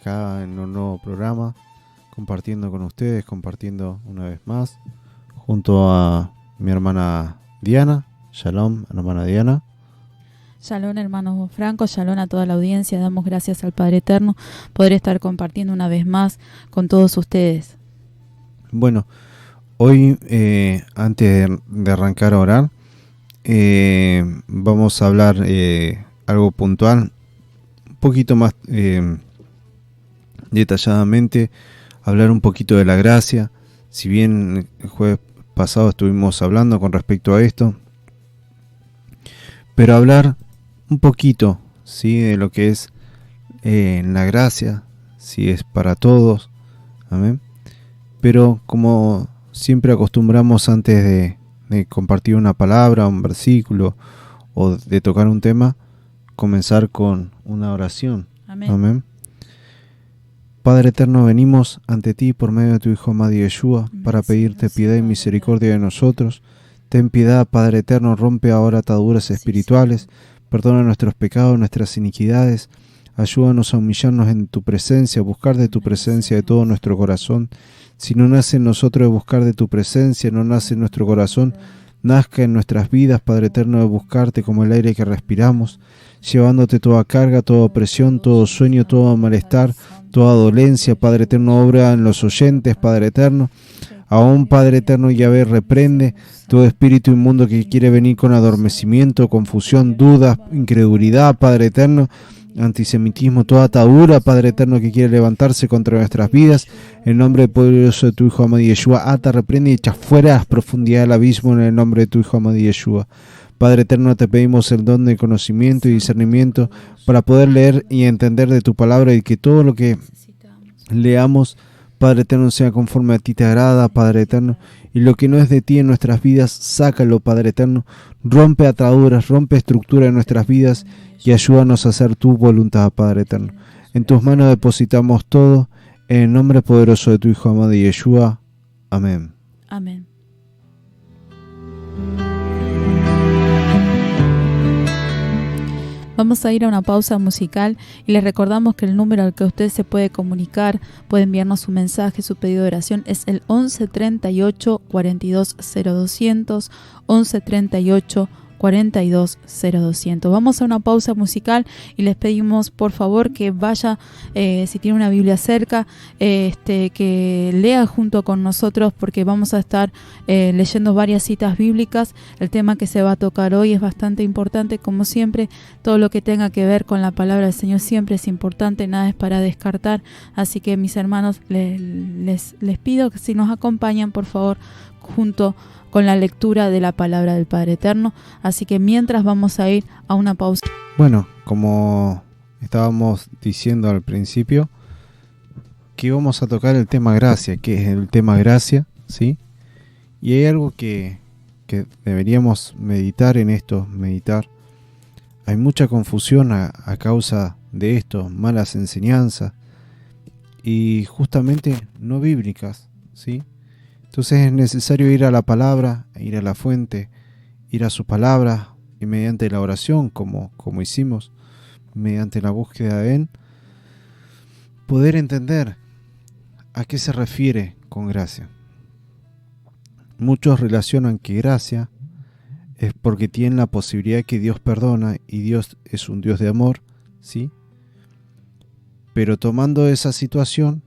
acá en un nuevo programa, compartiendo con ustedes, compartiendo una vez más, junto a mi hermana Diana. Shalom, hermana Diana. Shalom, hermano Franco, shalom a toda la audiencia. Damos gracias al Padre Eterno poder estar compartiendo una vez más con todos ustedes. Bueno, hoy, antes de arrancar a orar, vamos a hablar algo puntual, un poquito más detalladamente, hablar un poquito de la gracia. Si bien el jueves pasado estuvimos hablando con respecto a esto, pero hablar un poquito, ¿sí?, de lo que es la gracia, si es para todos, amén. Pero como siempre acostumbramos antes de compartir una palabra, un versículo o de tocar un tema, comenzar con una oración. Amén. Amén. Padre eterno, venimos ante ti por medio de tu Hijo amado Yeshua para pedirte piedad y misericordia de nosotros. Ten piedad, Padre eterno, rompe ahora ataduras espirituales, perdona nuestros pecados, nuestras iniquidades, ayúdanos a humillarnos en tu presencia, a buscar de tu presencia de todo nuestro corazón. Si no nace en nosotros de buscar de tu presencia, no nace en nuestro corazón, nazca en nuestras vidas, Padre eterno, de buscarte como el aire que respiramos, llevándote toda carga, toda opresión, todo sueño, todo malestar, toda dolencia. Padre eterno, obra en los oyentes, Padre eterno. Aún, Padre eterno, Yahvé, reprende todo espíritu inmundo que quiere venir con adormecimiento, confusión, dudas, incredulidad, Padre eterno, antisemitismo, toda atadura, Padre eterno, que quiere levantarse contra nuestras vidas. En nombre poderoso de tu Hijo amado Yeshua, ata, reprende y echa fuera a las profundidades del abismo en el nombre de tu Hijo amado Yeshua. Padre eterno, te pedimos el don de conocimiento y discernimiento para poder leer y entender de tu palabra, y que todo lo que leamos, Padre eterno, sea conforme a ti te agrada, Padre eterno, y lo que no es de ti en nuestras vidas, sácalo, Padre eterno. Rompe ataduras, rompe estructura en nuestras vidas y ayúdanos a hacer tu voluntad, Padre eterno. En tus manos depositamos todo, en el nombre poderoso de tu Hijo amado Yeshua. Amén. Amén. Vamos a ir a una pausa musical y les recordamos que el número al que usted se puede comunicar, puede enviarnos su mensaje, su pedido de oración, es el 11 38 42 0200, 11 38 42 0200. Vamos a una pausa musical y les pedimos por favor que vaya, si tiene una Biblia cerca, que lea junto con nosotros, porque vamos a estar leyendo varias citas bíblicas. El tema que se va a tocar hoy es bastante importante, como siempre. Todo lo que tenga que ver con la palabra del Señor siempre es importante, nada es para descartar. Así que, mis hermanos, les pido que si nos acompañan, por favor, junto con la lectura de la palabra del Padre Eterno. Así que mientras vamos a ir a una pausa. Bueno, como estábamos diciendo al principio, que vamos a tocar el tema gracia, que es el tema gracia, ¿sí? Y hay algo que deberíamos meditar en esto, meditar. Hay mucha confusión a causa de esto, malas enseñanzas y justamente no bíblicas, ¿sí? Entonces es necesario ir a la palabra, ir a la fuente, ir a su palabra, y mediante la oración, como hicimos, mediante la búsqueda de Él, poder entender a qué se refiere con gracia. Muchos relacionan que gracia es porque tienen la posibilidad de que Dios perdona y Dios es un Dios de amor, ¿sí? Pero tomando esa situación,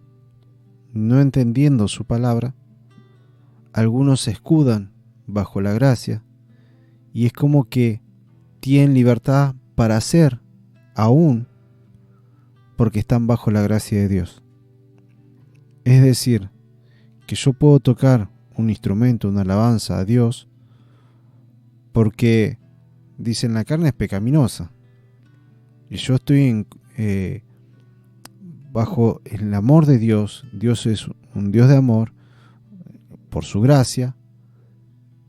no entendiendo su palabra, algunos se escudan bajo la gracia y es como que tienen libertad para hacer aún porque están bajo la gracia de Dios. Es decir, que yo puedo tocar un instrumento, una alabanza a Dios porque, dicen, la carne es pecaminosa y yo estoy bajo el amor de Dios. Dios es un Dios de amor. Por su gracia,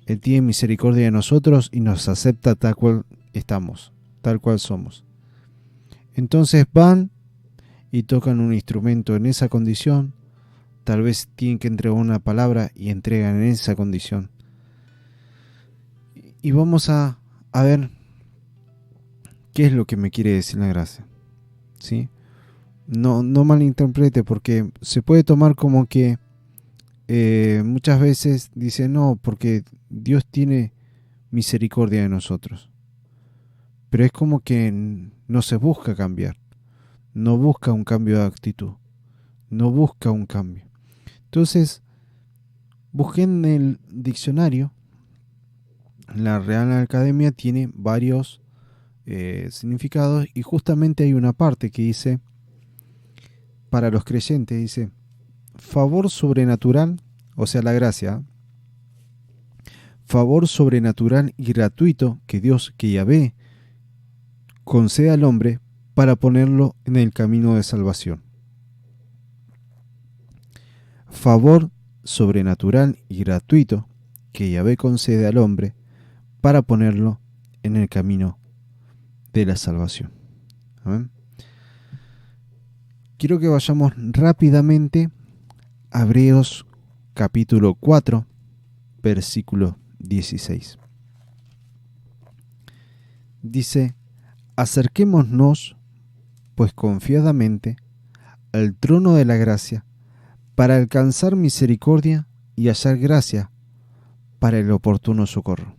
Él tiene misericordia de nosotros y nos acepta tal cual estamos, tal cual somos. Entonces van y tocan un instrumento en esa condición. Tal vez tienen que entregar una palabra y entregan en esa condición. Y vamos a ver qué es lo que me quiere decir la gracia, ¿sí? no malinterprete, porque se puede tomar como que muchas veces dice no, porque Dios tiene misericordia de nosotros. Pero es como que no se busca cambiar, no busca un cambio de actitud, no busca un cambio. Entonces, busqué en el diccionario, la Real Academia tiene varios significados y justamente hay una parte que dice, para los creyentes, dice, favor sobrenatural, o sea, la gracia, favor sobrenatural y gratuito que Dios, que Yahvé, concede al hombre para ponerlo en el camino de salvación. Favor sobrenatural y gratuito que Yahvé concede al hombre para ponerlo en el camino de la salvación. ¿Amén? Quiero que vayamos rápidamente a Hebreos capítulo 4, versículo 16. Dice, acerquémonos pues confiadamente al trono de la gracia para alcanzar misericordia y hallar gracia para el oportuno socorro.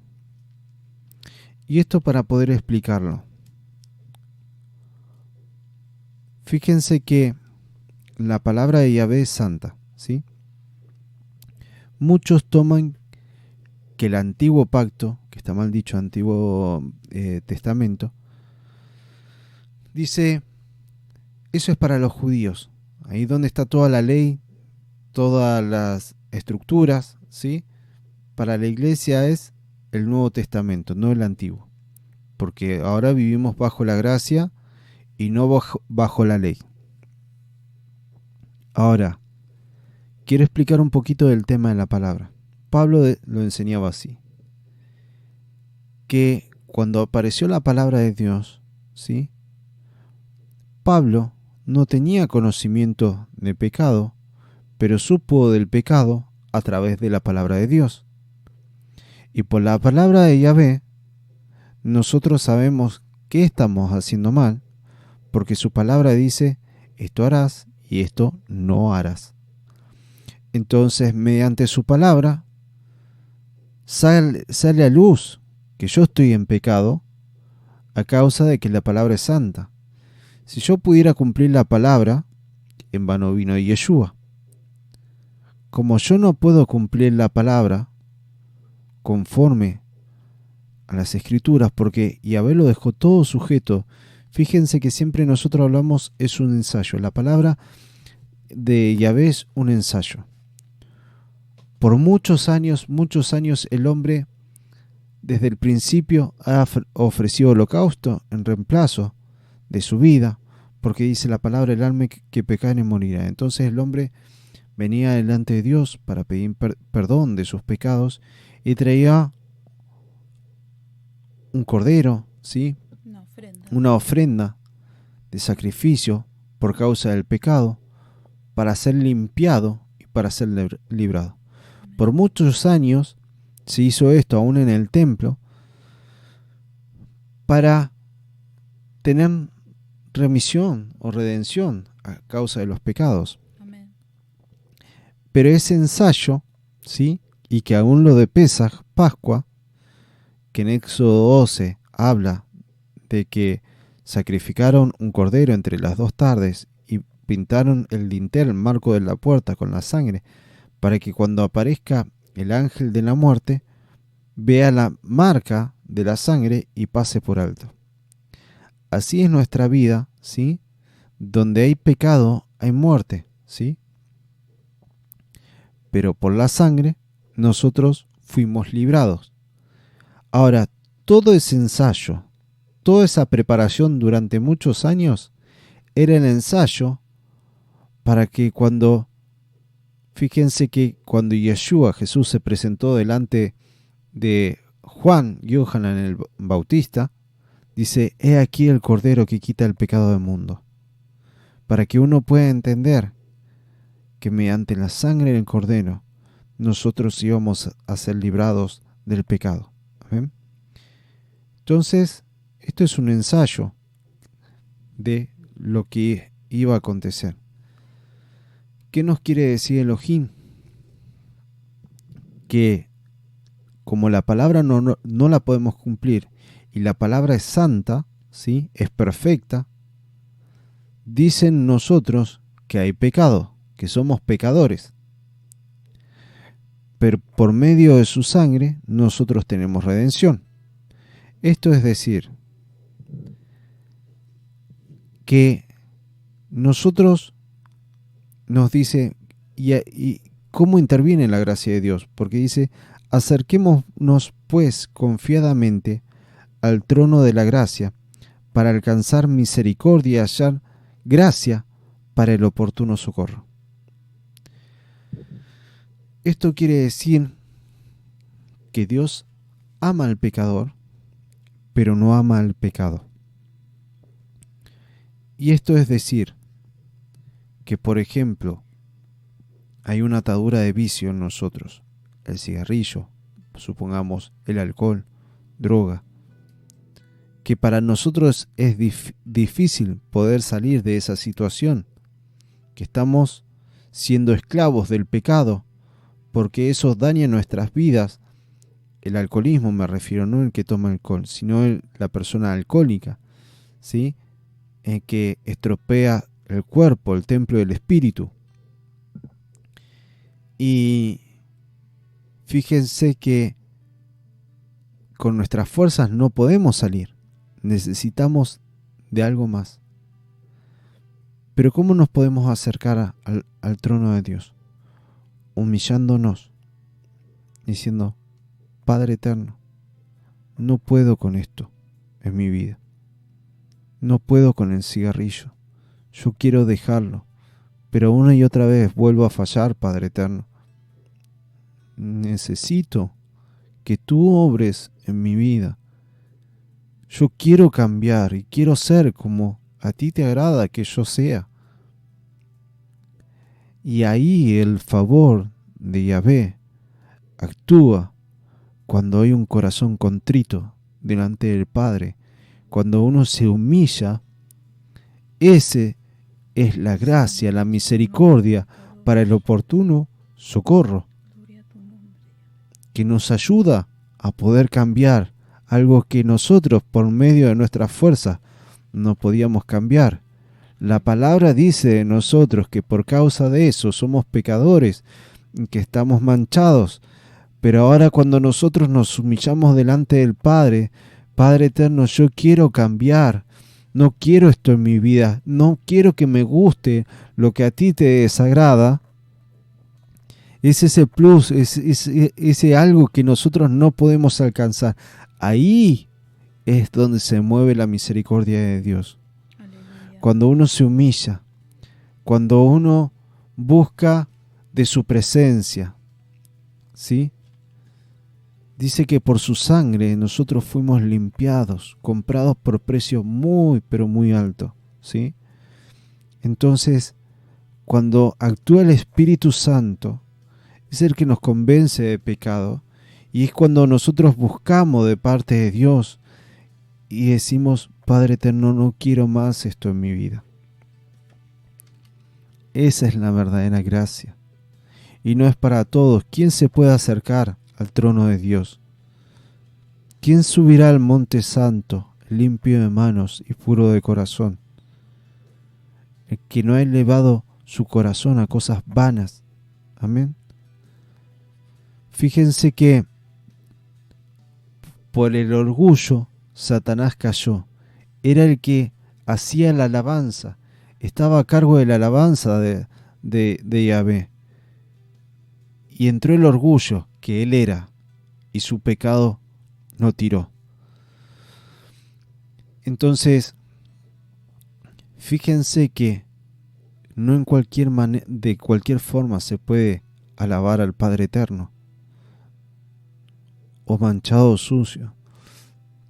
Y esto para poder explicarlo. Fíjense que la palabra de Yahvé es santa, ¿sí? Muchos toman que el antiguo pacto, que está mal dicho, antiguo testamento, dice, eso es para los judíos. Ahí donde está toda la ley, todas las estructuras, ¿sí? Para la iglesia es el Nuevo Testamento, no el Antiguo. Porque ahora vivimos bajo la gracia y no bajo la ley. Ahora, quiero explicar un poquito del tema de la palabra. Pablo lo enseñaba así. Que cuando apareció la palabra de Dios, ¿sí? Pablo no tenía conocimiento de pecado, pero supo del pecado a través de la palabra de Dios. Y por la palabra de Yahvé, nosotros sabemos qué estamos haciendo mal, porque su palabra dice, esto harás y esto no harás. Entonces, mediante su palabra, sale a luz que yo estoy en pecado a causa de que la palabra es santa. Si yo pudiera cumplir la palabra, en vano vino Yeshua. Como yo no puedo cumplir la palabra conforme a las escrituras, porque Yahvé lo dejó todo sujeto. Fíjense que siempre nosotros hablamos es un ensayo. La palabra de Yahvé es un ensayo. Por muchos años el hombre desde el principio ha ofrecido holocausto en reemplazo de su vida, porque dice la palabra, el alma que pecare morirá. Entonces el hombre venía delante de Dios para pedir perdón de sus pecados y traía un cordero, ¿sí? Una ofrenda de sacrificio por causa del pecado, para ser limpiado y para ser librado. Por muchos años se hizo esto aún en el templo para tener remisión o redención a causa de los pecados. Amén. Pero ese ensayo, ¿sí? Y que aún lo de Pesaj, Pascua, que en Éxodo 12 habla de que sacrificaron un cordero entre las 2 tardes y pintaron el dintel, el marco de la puerta con la sangre, para que cuando aparezca el ángel de la muerte vea la marca de la sangre y pase por alto. Así es nuestra vida, ¿sí? Donde hay pecado, hay muerte, ¿sí? Pero por la sangre nosotros fuimos librados. Ahora, todo ese ensayo, toda esa preparación durante muchos años era el ensayo para que fíjense que cuando Yeshua, Jesús, se presentó delante de Juan, Yohanan el Bautista, dice, he aquí el Cordero que quita el pecado del mundo. Para que uno pueda entender que mediante la sangre del Cordero nosotros íbamos a ser librados del pecado. ¿Ven? Entonces, esto es un ensayo de lo que iba a acontecer. ¿Qué nos quiere decir Elohim? Que como la palabra no la podemos cumplir y la palabra es santa, ¿sí? Es perfecta, dicen nosotros que hay pecado, que somos pecadores. Pero por medio de su sangre nosotros tenemos redención. Esto es decir, que nosotros nos dice, y cómo interviene la gracia de Dios, porque dice, acerquémonos pues confiadamente al trono de la gracia, para alcanzar misericordia y hallar gracia para el oportuno socorro. Esto quiere decir que Dios ama al pecador, pero no ama al pecado. Y esto es decir, que por ejemplo, hay una atadura de vicio en nosotros, el cigarrillo, supongamos el alcohol, droga, que para nosotros es difícil poder salir de esa situación, que estamos siendo esclavos del pecado, porque eso daña nuestras vidas. El alcoholismo me refiero, no el que toma alcohol, sino la persona alcohólica, ¿sí? Que estropea el cuerpo, el templo del espíritu. Y fíjense que con nuestras fuerzas no podemos salir, necesitamos de algo más. Pero ¿cómo nos podemos acercar al trono de Dios? Humillándonos, diciendo, Padre eterno, no puedo con esto en mi vida. No puedo con el cigarrillo. Yo quiero dejarlo, pero una y otra vez vuelvo a fallar, Padre eterno. Necesito que tú obres en mi vida. Yo quiero cambiar y quiero ser como a ti te agrada que yo sea. Y ahí el favor de Yahvé actúa cuando hay un corazón contrito delante del Padre, cuando uno se humilla. Ese es la gracia, la misericordia para el oportuno socorro, que nos ayuda a poder cambiar algo que nosotros por medio de nuestras fuerzas no podíamos cambiar. La palabra dice de nosotros que por causa de eso somos pecadores, que estamos manchados, pero ahora cuando nosotros nos humillamos delante del Padre, Padre eterno, yo quiero cambiar, no quiero esto en mi vida, no quiero que me guste lo que a ti te desagrada. Es ese plus, ese algo que nosotros no podemos alcanzar. Ahí es donde se mueve la misericordia de Dios. Aleluya. Cuando uno se humilla, cuando uno busca de su presencia, ¿sí? Dice que por su sangre nosotros fuimos limpiados, comprados por precio muy, pero muy alto, ¿sí? Entonces, cuando actúa el Espíritu Santo, es el que nos convence de pecado, y es cuando nosotros buscamos de parte de Dios y decimos, Padre eterno, no quiero más esto en mi vida. Esa es la verdadera gracia. Y no es para todos. ¿Quién se puede acercar al trono de Dios? ¿Quién subirá al monte santo, limpio de manos y puro de corazón? El que no ha elevado su corazón a cosas vanas. Amén. Fíjense que por el orgullo Satanás cayó. Era el que hacía la alabanza. Estaba a cargo de la alabanza de Yahvé. Y entró el orgullo que él era, y su pecado no tiró. Entonces, fíjense que no en de cualquier forma se puede alabar al Padre Eterno, o manchado o sucio.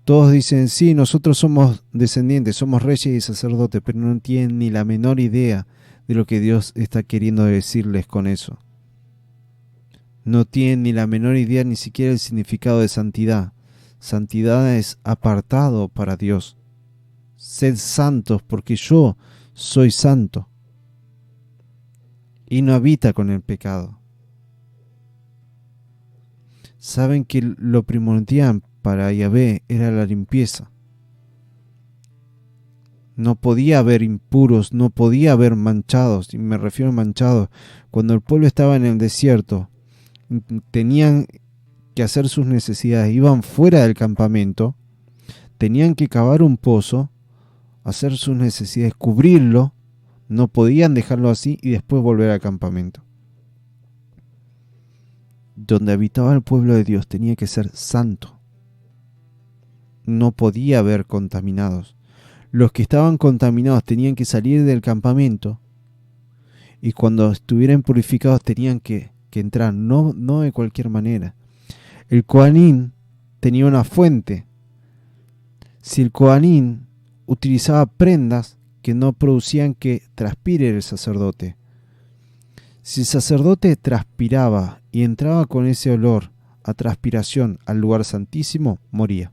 Todos dicen, sí, nosotros somos descendientes, somos reyes y sacerdotes, pero no tienen ni la menor idea de lo que Dios está queriendo decirles con eso. No tienen ni la menor idea ni siquiera el significado de santidad. Santidad es apartado para Dios. Sed santos porque yo soy santo, y no habita con el pecado. Saben que lo primordial para Yahvé era la limpieza. No podía haber impuros, no podía haber manchados, y me refiero a manchados. Cuando el pueblo estaba en el desierto, tenían que hacer sus necesidades, iban fuera del campamento, tenían que cavar un pozo, hacer sus necesidades, cubrirlo, no podían dejarlo así y después volver al campamento. Donde habitaba el pueblo de Dios tenía que ser santo. No podía haber contaminados. Los que estaban contaminados tenían que salir del campamento y cuando estuvieran purificados tenían que entrar, no de cualquier manera. El Cohanín tenía una fuente. Si el Cohanín utilizaba prendas que no producían que transpire el sacerdote, si el sacerdote transpiraba y entraba con ese olor a transpiración al lugar santísimo, moría.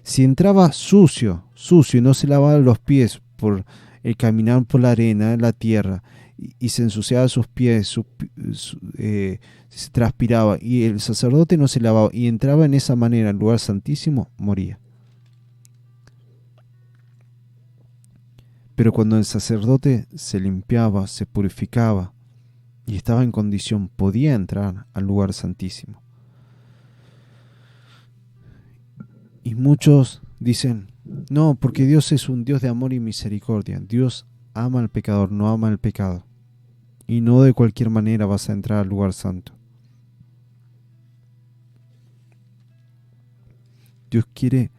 Si entraba sucio y no se lavaba los pies por el caminar por la arena, la tierra, y se ensuciaba sus pies, se transpiraba, y el sacerdote no se lavaba y entraba en esa manera al lugar santísimo, moría. Pero cuando el sacerdote se limpiaba, se purificaba y estaba en condición, podía entrar al lugar santísimo. Y muchos dicen, no, porque Dios es un Dios de amor y misericordia. Dios ama al pecador, no ama el pecado. Y no de cualquier manera vas a entrar al lugar santo. Dios quiere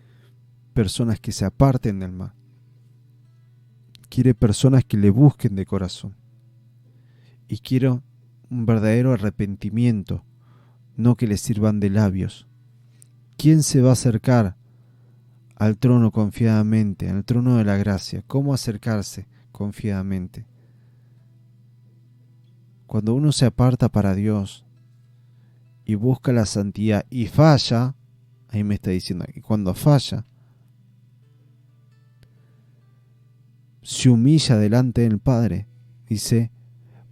personas que se aparten del mal. Quiere personas que le busquen de corazón. Y quiere un verdadero arrepentimiento, no que le sirvan de labios. ¿Quién se va a acercar al trono confiadamente, al trono de la gracia? ¿Cómo acercarse confiadamente? Cuando uno se aparta para Dios y busca la santidad y falla, ahí me está diciendo que cuando falla, se humilla delante del Padre, dice,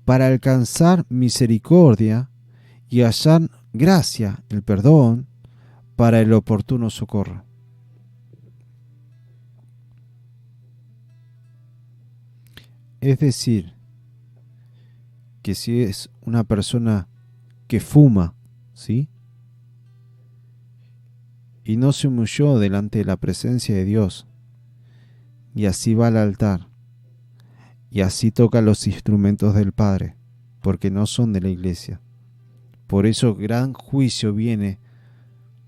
para alcanzar misericordia y hallar gracia, el perdón, para el oportuno socorro. Es decir, que si es una persona que fuma, ¿sí? Y no se humilló delante de la presencia de Dios, y así va al altar, y así toca los instrumentos del Padre, porque no son de la iglesia. Por eso gran juicio viene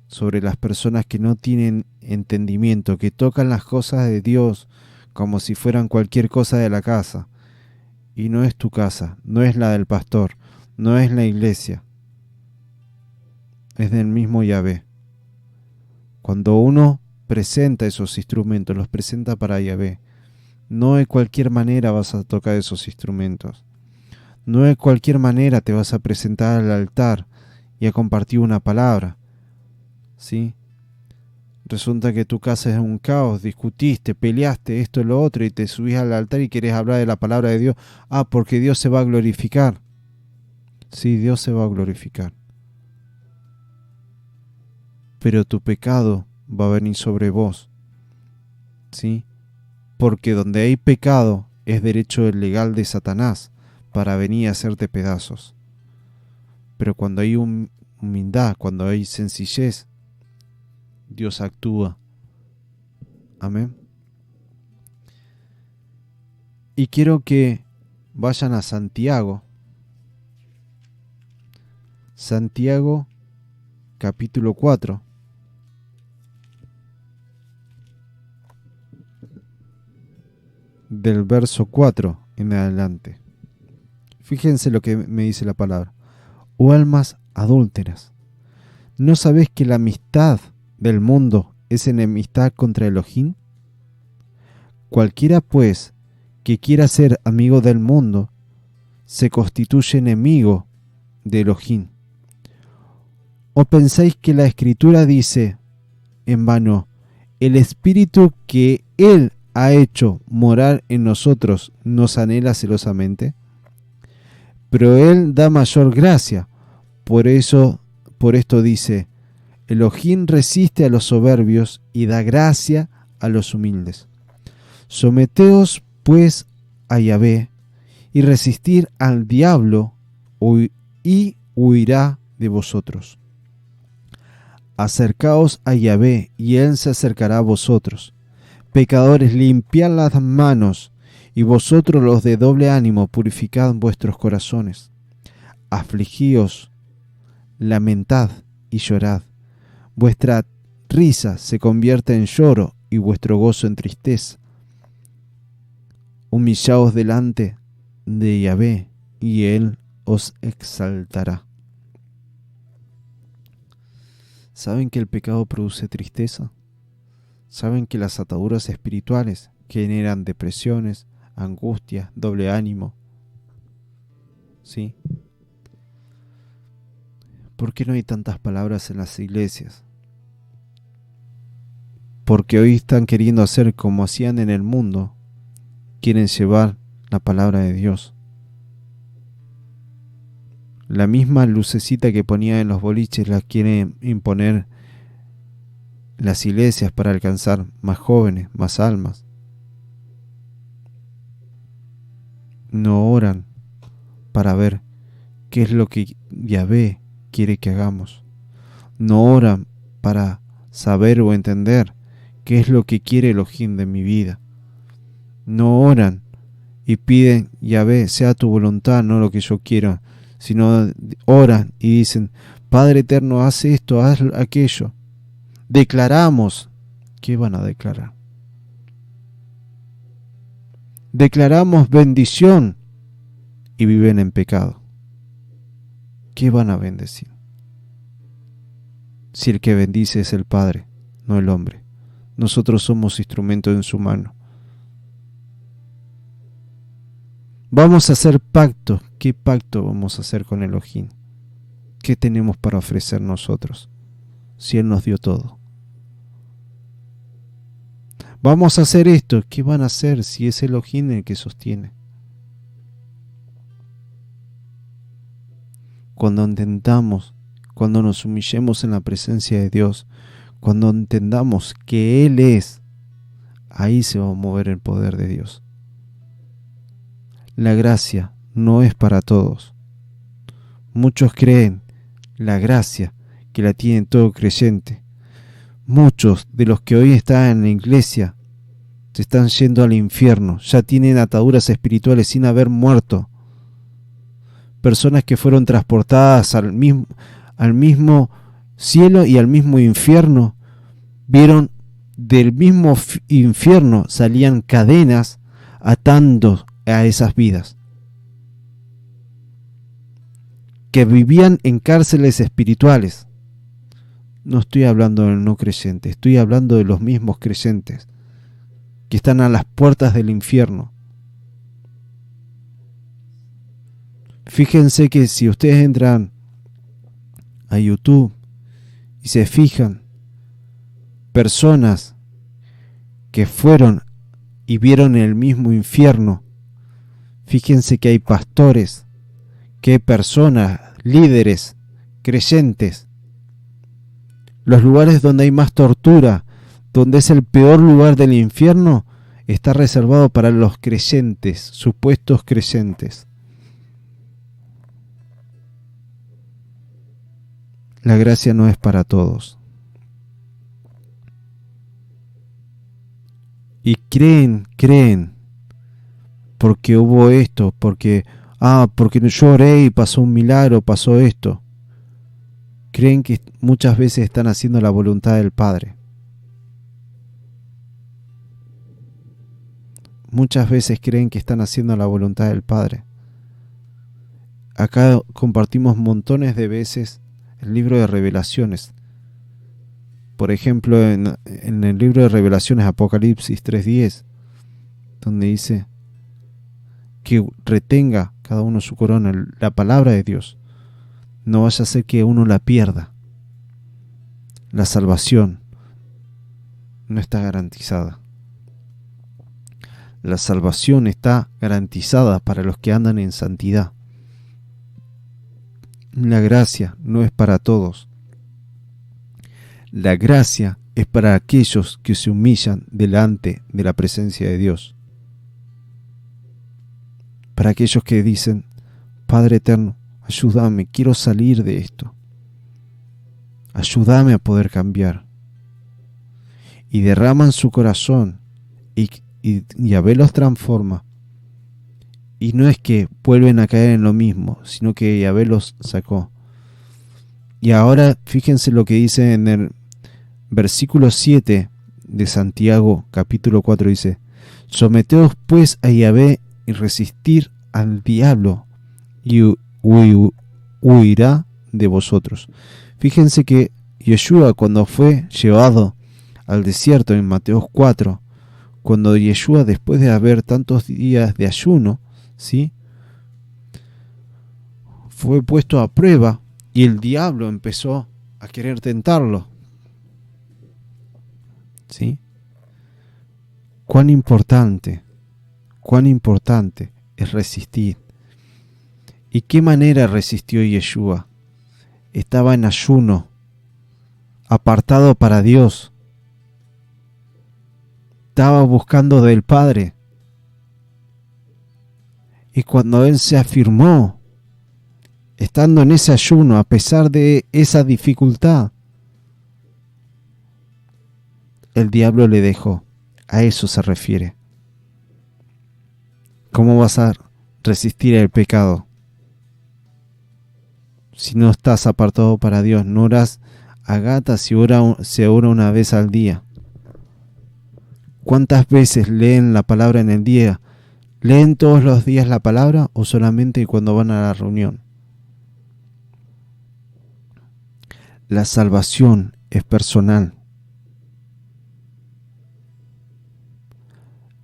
sobre las personas que no tienen entendimiento, que tocan las cosas de Dios como si fueran cualquier cosa de la casa. Y no es tu casa, no es la del pastor, no es la iglesia. Es del mismo Yahvé. Cuando uno presenta esos instrumentos, los presenta para Yahvé, no de cualquier manera vas a tocar esos instrumentos. No de cualquier manera te vas a presentar al altar y a compartir una palabra. ¿Sí? Resulta que tu casa es un caos, discutiste, peleaste, esto y lo otro, y te subís al altar y querés hablar de la palabra de Dios. Ah, porque Dios se va a glorificar. Sí, Dios se va a glorificar. Pero tu pecado va a venir sobre vos. ¿Sí? Porque donde hay pecado es derecho legal de Satanás para venir a hacerte pedazos. Pero cuando hay humildad, cuando hay sencillez, Dios actúa. Amén. Y quiero que vayan a Santiago. Santiago capítulo 4. Del verso 4 en adelante. Fíjense lo que me dice la palabra. Oh almas adúlteras, ¿no sabéis que la amistad del mundo es enemistad contra Elohim? Cualquiera pues que quiera ser amigo del mundo se constituye enemigo de Elohim. ¿O pensáis que la Escritura dice en vano, el espíritu que Él ha hecho morar en nosotros nos anhela celosamente? Pero Él da mayor gracia. Por esto dice: Elohim resiste a los soberbios y da gracia a los humildes. Someteos pues a Yahvé, y resistir al diablo, y huirá de vosotros. Acercaos a Yahvé, y Él se acercará a vosotros. Pecadores, limpiad las manos, y vosotros los de doble ánimo, purificad vuestros corazones. Afligíos, lamentad y llorad. Vuestra risa se convierte en lloro, y vuestro gozo en tristeza. Humillaos delante de Yahvé, y Él os exaltará. ¿Saben que el pecado produce tristeza? ¿Saben que las ataduras espirituales generan depresiones, angustia, doble ánimo? ¿Sí? ¿Por qué no hay tantas palabras en las iglesias? Porque hoy están queriendo hacer como hacían en el mundo. Quieren llevar la palabra de Dios. La misma lucecita que ponía en los boliches la quieren imponer las iglesias para alcanzar más jóvenes, más almas. No oran para ver qué es lo que Yahvé quiere que hagamos. No oran para saber o entender qué es lo que quiere Elohim de mi vida. No oran y piden: Yahvé, sea tu voluntad, no lo que yo quiero, sino oran y dicen: Padre eterno, haz esto, haz aquello. Declaramos. ¿Qué van a declarar? Declaramos bendición y viven en pecado. ¿Qué van a bendecir? Si el que bendice es el Padre, no el hombre. Nosotros somos instrumentos en su mano. Vamos a hacer pacto. ¿Qué pacto vamos a hacer con Elohim? ¿Qué tenemos para ofrecer nosotros? Si Él nos dio todo. Vamos a hacer esto. ¿Qué van a hacer si es Elohim el que sostiene? Cuando entendamos, cuando nos humillemos en la presencia de Dios, cuando entendamos que Él es, ahí se va a mover el poder de Dios. La gracia no es para todos. Muchos creen la gracia que la tiene todo creyente. Muchos de los que hoy están en la iglesia se están yendo al infierno, ya tienen ataduras espirituales sin haber muerto. Personas que fueron transportadas al mismo cielo y al mismo infierno, vieron del mismo infierno salían cadenas atando a esas vidas, que vivían en cárceles espirituales. No estoy hablando del no creyente, estoy hablando de los mismos creyentes que están a las puertas del infierno. Fíjense que si ustedes entran a YouTube y se fijan, personas que fueron y vieron el mismo infierno, fíjense que hay pastores, que hay personas, líderes, creyentes. Los lugares donde hay más tortura, donde es el peor lugar del infierno, está reservado para los creyentes, supuestos creyentes. La gracia no es para todos. Y creen, porque hubo esto, porque yo oré y pasó un milagro, pasó esto. Creen que muchas veces están haciendo la voluntad del Padre. Muchas veces creen que están haciendo la voluntad del Padre. Acá compartimos montones de veces el libro de Revelaciones. Por ejemplo, en el libro de Revelaciones, Apocalipsis 3:10, donde dice que retenga cada uno su corona, la palabra de Dios. No vaya a ser que uno la pierda. La salvación no está garantizada. La salvación está garantizada para los que andan en santidad. La gracia no es para todos. La gracia es para aquellos que se humillan delante de la presencia de Dios. Para aquellos que dicen: Padre eterno, ayúdame, quiero salir de esto. Ayúdame a poder cambiar. Y derraman su corazón y Yahvé los transforma. Y no es que vuelven a caer en lo mismo, sino que Yahvé los sacó. Y ahora fíjense lo que dice en el versículo 7 de Santiago capítulo 4, dice: Someteos pues a Yahvé y resistir al diablo y huirá de vosotros. Fíjense que Yeshua, cuando fue llevado al desierto en Mateo 4, cuando Yeshua, después de haber tantos días de ayuno, ¿sí?, fue puesto a prueba y el diablo empezó a querer tentarlo, ¿sí? Cuán importante es resistir. ¿Y qué manera resistió Yeshua? Estaba en ayuno, apartado para Dios. Estaba buscando del Padre. Y cuando Él se afirmó, estando en ese ayuno, a pesar de esa dificultad, el diablo le dejó. A eso se refiere. ¿Cómo vas a resistir el pecado si no estás apartado para Dios? No oras a gatas si se ora una vez al día. ¿Cuántas veces leen la palabra en el día? ¿Leen todos los días la palabra o solamente cuando van a la reunión? La salvación es personal.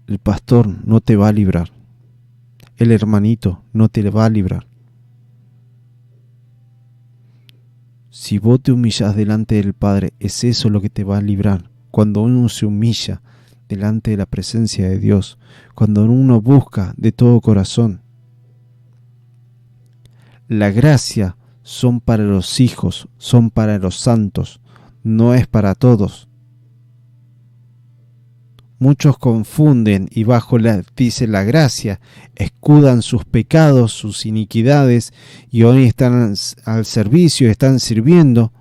El pastor no te va a librar. El hermanito no te va a librar. Si vos te humillas delante del Padre, es eso lo que te va a librar. Cuando uno se humilla delante de la presencia de Dios, cuando uno busca de todo corazón. La gracia son para los hijos, son para los santos, no es para todos. Muchos confunden y dice la gracia, escudan sus pecados, sus iniquidades, y hoy están al servicio, están sirviendo.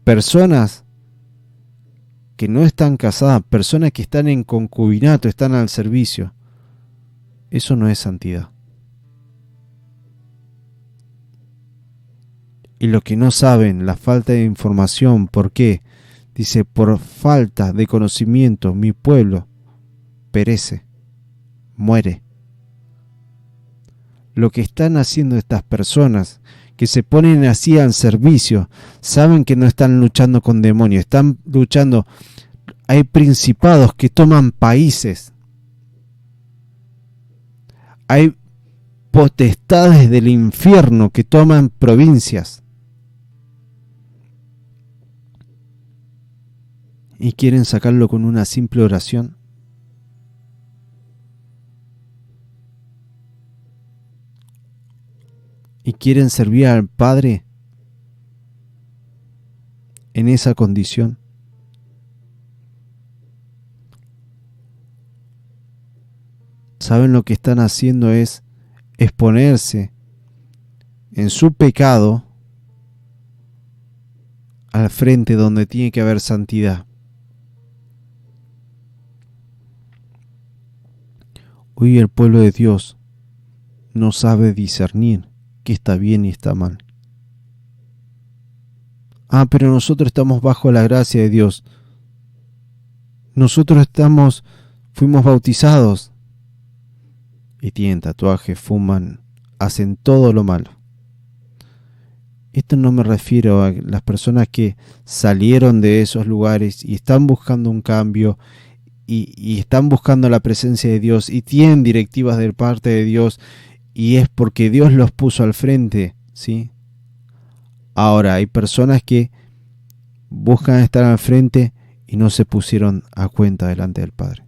Personas que no están casadas, personas que están en concubinato, están al servicio. Eso no es santidad. Y lo que no saben, la falta de información, ¿por qué? Dice, por falta de conocimiento, mi pueblo perece, muere. Lo que están haciendo estas personas, que se ponen así al servicio, saben que no están luchando con demonios, están luchando. Hay principados que toman países. Hay potestades del infierno que toman provincias. ¿Y quieren sacarlo con una simple oración? ¿Y quieren servir al Padre en esa condición? ¿Saben lo que están haciendo? Es exponerse en su pecado al frente donde tiene que haber santidad. Hoy el pueblo de Dios no sabe discernir qué está bien y está mal. Pero nosotros estamos bajo la gracia de Dios. Nosotros fuimos bautizados. Y tienen tatuajes, fuman, hacen todo lo malo. Esto no me refiero a las personas que salieron de esos lugares y están buscando un cambio y están buscando la presencia de Dios y tienen directivas de parte de Dios y es porque Dios los puso al frente, ¿sí? Ahora, hay personas que buscan estar al frente y no se pusieron a cuenta delante del Padre.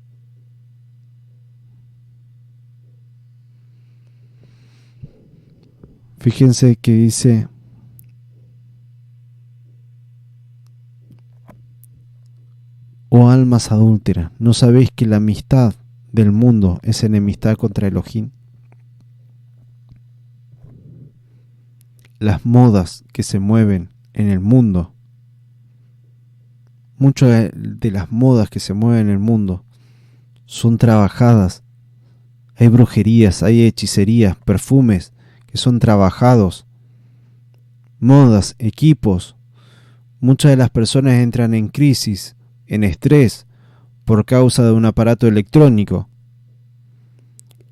Fíjense que dice: oh almas adúlteras, ¿no sabéis que la amistad del mundo es enemistad contra Elohim? Las modas que se mueven en el mundo, muchas de las modas que se mueven en el mundo son trabajadas. Hay brujerías, hay hechicerías, perfumes que son trabajados, modas, equipos. Muchas de las personas entran en crisis, en estrés, por causa de un aparato electrónico.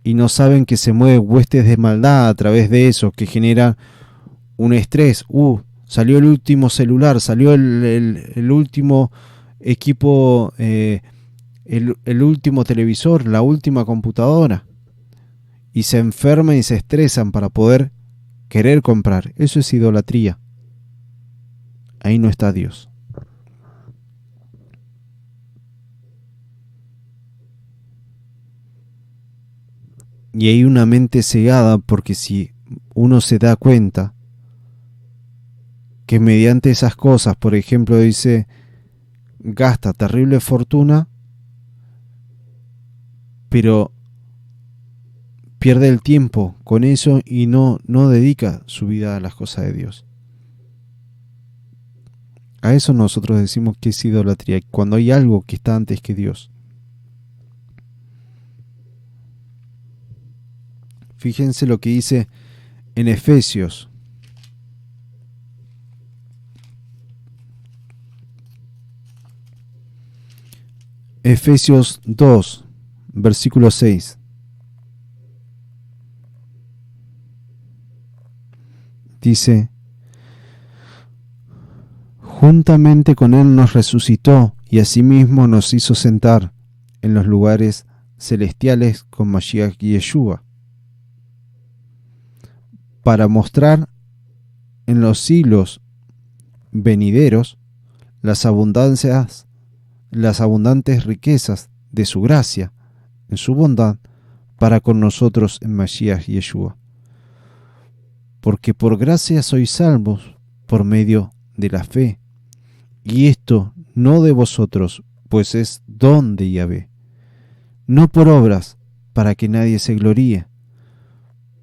Y no saben que se mueven huestes de maldad a través de eso, que genera un estrés. Salió el último celular, salió el último equipo, el último televisor, la última computadora. Y se enferman y se estresan para poder querer comprar. Eso es idolatría. Ahí no está Dios. Y hay una mente cegada, porque si uno se da cuenta que mediante esas cosas, por ejemplo, dice, gasta terrible fortuna, pero pierde el tiempo con eso y no dedica su vida a las cosas de Dios. A eso nosotros decimos que es idolatría, cuando hay algo que está antes que Dios. Fíjense lo que dice en Efesios. Efesios 2, versículo 6. Dice: juntamente con Él nos resucitó y asimismo nos hizo sentar en los lugares celestiales con Mashiach y Yeshua, para mostrar en los siglos venideros las abundantes riquezas de su gracia, en su bondad, para con nosotros en Mashiach y Yeshua. Porque por gracia sois salvos por medio de la fe, y esto no de vosotros, pues es don de Yahvé, no por obras, para que nadie se gloríe,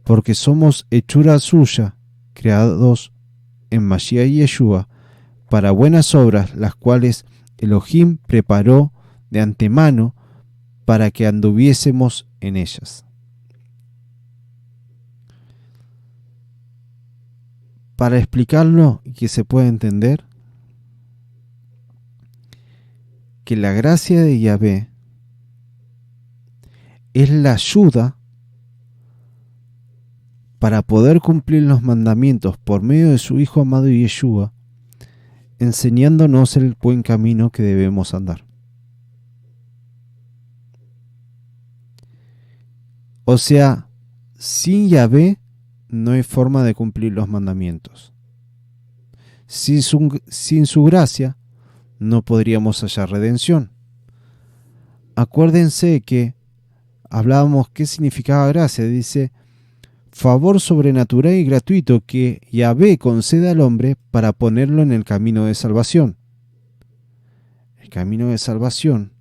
porque somos hechura suya, creados en Mashiach y Yeshua, para buenas obras, las cuales Elohim preparó de antemano para que anduviésemos en ellas. Para explicarlo y que se pueda entender, que la gracia de Yahvé es la ayuda para poder cumplir los mandamientos por medio de su Hijo amado Yeshua, enseñándonos el buen camino que debemos andar. O sea, sin Yahvé no hay forma de cumplir los mandamientos. Sin su gracia no podríamos hallar redención. Acuérdense que hablábamos qué significaba gracia. Dice: favor sobrenatural y gratuito que Yahvé concede al hombre para ponerlo en el camino de salvación. El camino de salvación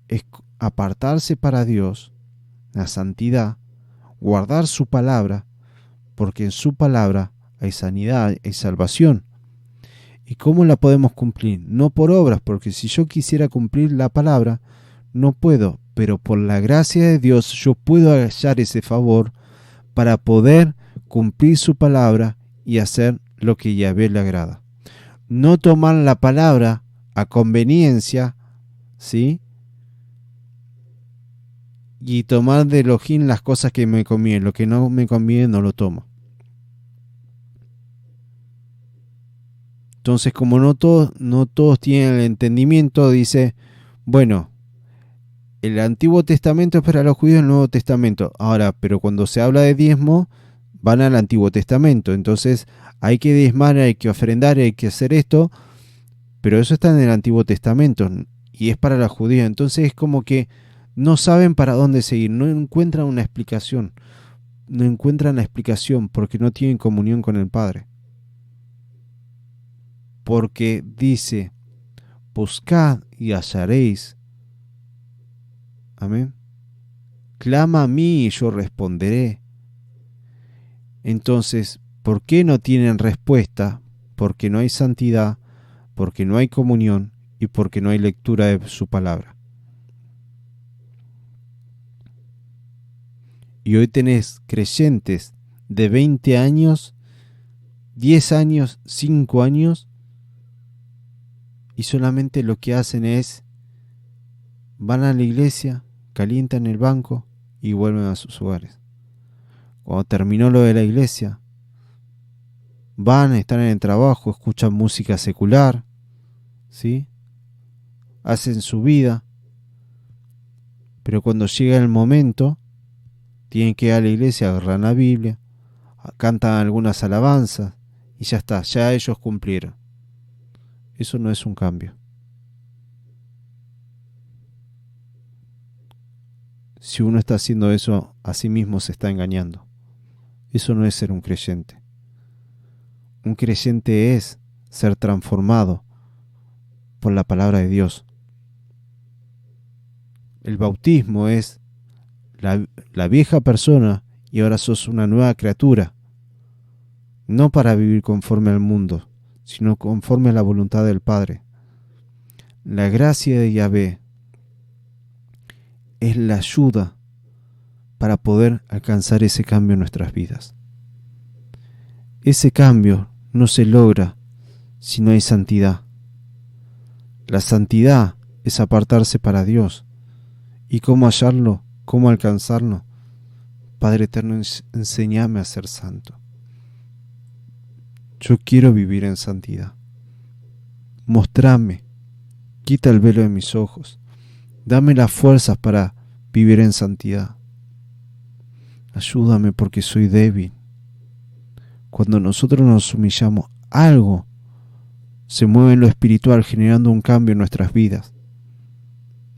es apartarse para Dios, la santidad, guardar su palabra, porque en su palabra hay sanidad, hay salvación. ¿Y cómo la podemos cumplir? No por obras, porque si yo quisiera cumplir la palabra, no puedo, pero por la gracia de Dios yo puedo hallar ese favor para poder cumplir su palabra y hacer lo que Yahvé le agrada. No tomar la palabra a conveniencia, ¿sí? Y tomar de Elohim las cosas que me convienen. Lo que no me conviene no lo tomo. Entonces, como no todos tienen el entendimiento, dice, bueno, el Antiguo Testamento es para los judíos, el Nuevo Testamento. Ahora, pero cuando se habla de diezmo, van al Antiguo Testamento. Entonces, hay que diezmar, hay que ofrendar, hay que hacer esto, pero eso está en el Antiguo Testamento y es para los judíos. Entonces, es como que no saben para dónde seguir, no encuentran una explicación. no encuentran la explicación porque no tienen comunión con el Padre. Porque dice, buscad y hallaréis. Amén. Clama a mí y yo responderé. Entonces, ¿por qué no tienen respuesta? Porque no hay santidad, porque no hay comunión y porque no hay lectura de su palabra. Y hoy tenés creyentes de 20 años, 10 años, 5 años, y solamente lo que hacen es, van a la iglesia, calientan el banco y vuelven a sus hogares. Cuando terminó lo de la iglesia, van, están en el trabajo, escuchan música secular, ¿sí? Hacen su vida, pero cuando llega el momento, tienen que ir a la iglesia, agarran la Biblia, cantan algunas alabanzas y ya está, ya ellos cumplieron. Eso no es un cambio. Si uno está haciendo eso, a sí mismo se está engañando. Eso no es ser un creyente. Un creyente es ser transformado por la palabra de Dios. El bautismo es la vieja persona y ahora sos una nueva criatura. No para vivir conforme al mundo, sino conforme a la voluntad del Padre. La gracia de Yahvé es la ayuda para poder alcanzar ese cambio en nuestras vidas. Ese cambio no se logra si no hay santidad. La santidad es apartarse para Dios. ¿Y cómo hallarlo? ¿Cómo alcanzarlo? Padre eterno, enséñame a ser santo. Yo quiero vivir en santidad. Mostrame, quita el velo de mis ojos. Dame las fuerzas para vivir en santidad. Ayúdame porque soy débil. Cuando nosotros nos humillamos, algo se mueve en lo espiritual generando un cambio en nuestras vidas.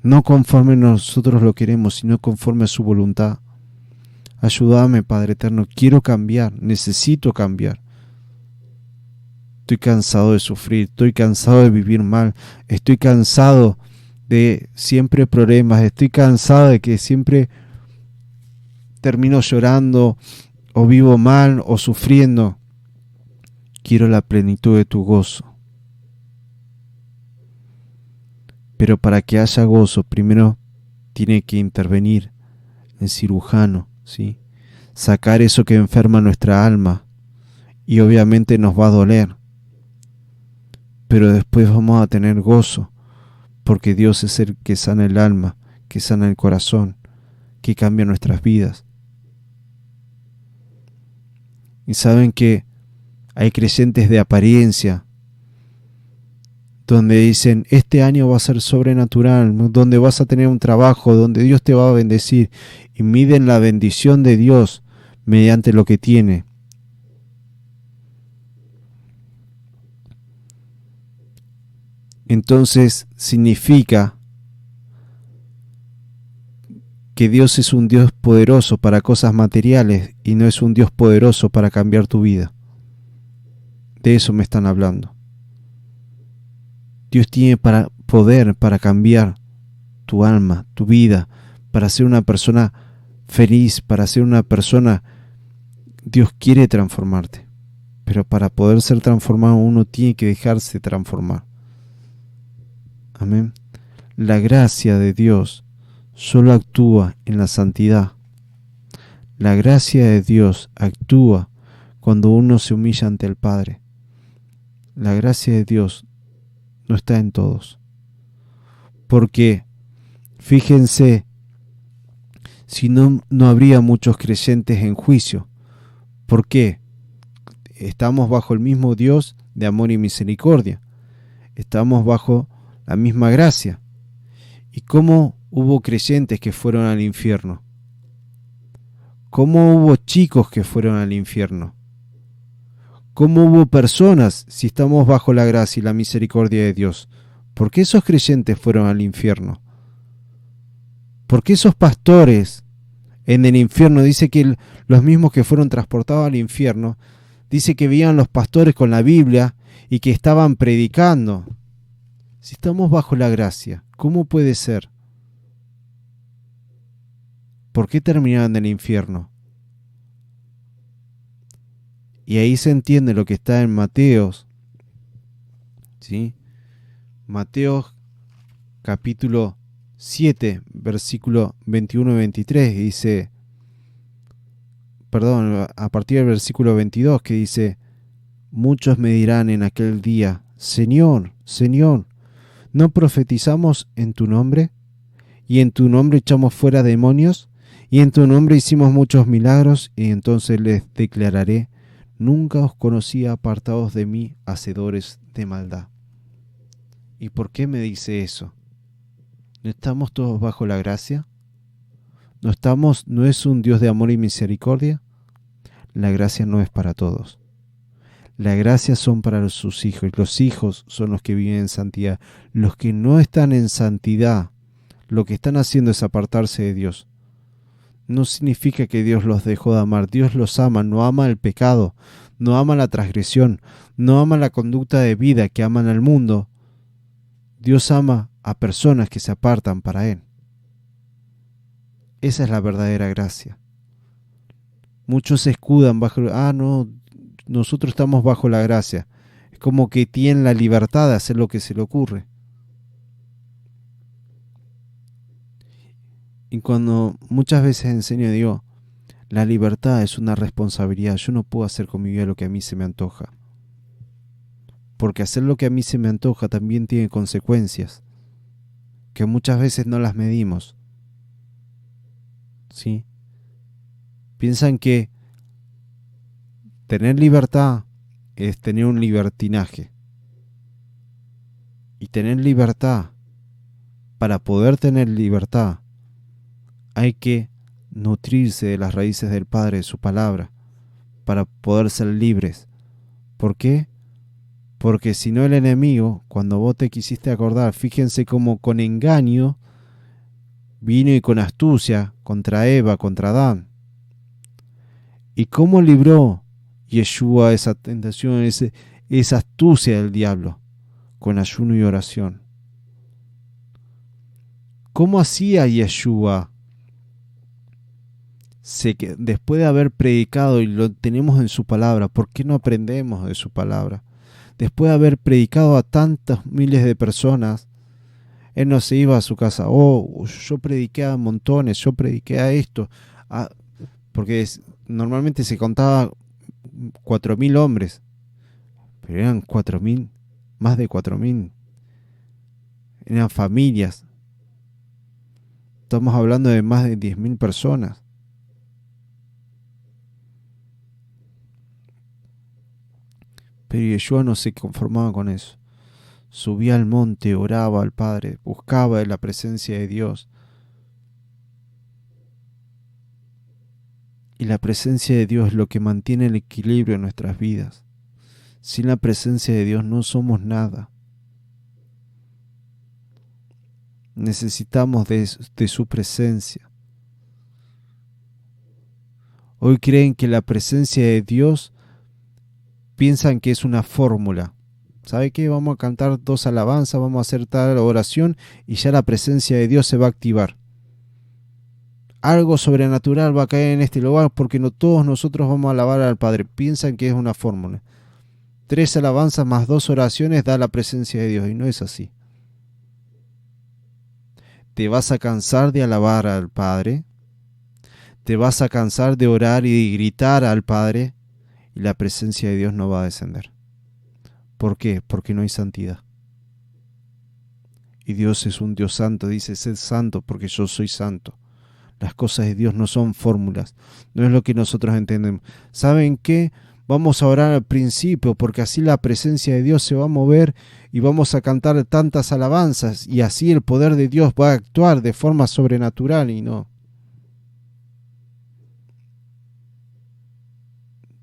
No conforme nosotros lo queremos, sino conforme a su voluntad. Ayúdame, Padre eterno, quiero cambiar, necesito cambiar. Estoy cansado de sufrir, estoy cansado de vivir mal, estoy cansado de siempre problemas, estoy cansado de que siempre termino llorando o vivo mal o sufriendo. Quiero la plenitud de tu gozo. Pero para que haya gozo, primero tiene que intervenir el cirujano, ¿sí? Sacar eso que enferma nuestra alma. Y obviamente nos va a doler. Pero después vamos a tener gozo. Porque Dios es el que sana el alma, que sana el corazón, que cambia nuestras vidas. Y saben que hay creyentes de apariencia, donde dicen, este año va a ser sobrenatural, donde vas a tener un trabajo, donde Dios te va a bendecir, y miden la bendición de Dios mediante lo que tiene. Entonces significa que Dios es un Dios poderoso para cosas materiales y no es un Dios poderoso para cambiar tu vida. De eso me están hablando. Dios tiene poder para cambiar tu alma, tu vida, para ser una persona feliz, para ser una persona. Dios quiere transformarte, pero para poder ser transformado uno tiene que dejarse transformar. Amén. La gracia de Dios solo actúa en la santidad. La gracia de Dios actúa cuando uno se humilla ante el Padre. La gracia de Dios no está en todos. Porque, fíjense, si no habría muchos creyentes en juicio. ¿Por qué? Estamos bajo el mismo Dios de amor y misericordia. Estamos bajo la misma gracia. ¿Y cómo hubo creyentes que fueron al infierno? ¿Cómo hubo chicos que fueron al infierno? ¿Cómo hubo personas si estamos bajo la gracia y la misericordia de Dios? ¿Por qué esos creyentes fueron al infierno? ¿Por qué esos pastores en el infierno. Dice que los mismos que fueron transportados al infierno, dice que veían los pastores con la Biblia y que estaban predicando. Si estamos bajo la gracia, ¿cómo puede ser? ¿Por qué terminaron en el infierno? Y ahí se entiende lo que está en Mateos, ¿sí? Mateos capítulo 7, versículo 21 y 23, dice, perdón, a partir del versículo 22, que dice, muchos me dirán en aquel día, Señor, Señor, ¿no profetizamos en tu nombre? ¿Y en tu nombre echamos fuera demonios? ¿Y en tu nombre hicimos muchos milagros? Y entonces les declararé, nunca os conocí, apartados de mí, hacedores de maldad. ¿Y por qué me dice eso? ¿No estamos todos bajo la gracia? ¿No es un Dios de amor y misericordia? La gracia no es para todos. La gracia son para sus hijos, y los hijos son los que viven en santidad. Los que no están en santidad, lo que están haciendo es apartarse de Dios. No significa que Dios los dejó de amar. Dios los ama, no ama el pecado, no ama la transgresión, no ama la conducta de vida que aman al mundo. Dios ama a personas que se apartan para Él. Esa es la verdadera gracia. Muchos se escudan bajo, no, nosotros estamos bajo la gracia. Es como que tienen la libertad de hacer lo que se le ocurre. Y cuando muchas veces enseño, digo, la libertad es una responsabilidad. Yo no puedo hacer con mi vida lo que a mí se me antoja. Porque hacer lo que a mí se me antoja también tiene consecuencias, que muchas veces no las medimos. ¿Sí? Piensan que tener libertad es tener un libertinaje. Y tener libertad, para poder tener libertad, hay que nutrirse de las raíces del Padre, de su palabra, para poder ser libres. ¿Por qué? Porque si no, el enemigo, cuando vos te quisiste acordar, fíjense cómo con engaño vino y con astucia contra Eva, contra Adán. ¿Y cómo libró Yeshua esa tentación, esa astucia del diablo? Con ayuno y oración. ¿Cómo hacía Yeshua? Después de haber predicado, y lo tenemos en su palabra, ¿por qué no aprendemos de su palabra? Después de haber predicado a tantas miles de personas, Él no se iba a su casa, yo prediqué a montones, yo prediqué a esto, porque normalmente se contaba 4.000 hombres, pero eran 4.000, más de 4.000, eran familias. Estamos hablando de más de 10.000 personas. Pero Yeshua no se conformaba con eso. Subía al monte, oraba al Padre, buscaba de la presencia de Dios. Y la presencia de Dios es lo que mantiene el equilibrio en nuestras vidas. Sin la presencia de Dios no somos nada. Necesitamos de su presencia. Hoy creen que la presencia de Dios, piensan que es una fórmula. ¿Sabe qué? Vamos a cantar 2 alabanzas, vamos a hacer tal oración y ya la presencia de Dios se va a activar. Algo sobrenatural va a caer en este lugar porque no todos nosotros vamos a alabar al Padre. Piensan que es una fórmula. 3 alabanzas más 2 oraciones da la presencia de Dios, y no es así. Te vas a cansar de alabar al Padre, te vas a cansar de orar y de gritar al Padre, y la presencia de Dios no va a descender. ¿Por qué? Porque no hay santidad. Y Dios es un Dios santo, dice, sed santo porque yo soy santo. Las cosas de Dios no son fórmulas, no es lo que nosotros entendemos. ¿Saben qué? Vamos a orar al principio porque así la presencia de Dios se va a mover y vamos a cantar tantas alabanzas y así el poder de Dios va a actuar de forma sobrenatural, y no.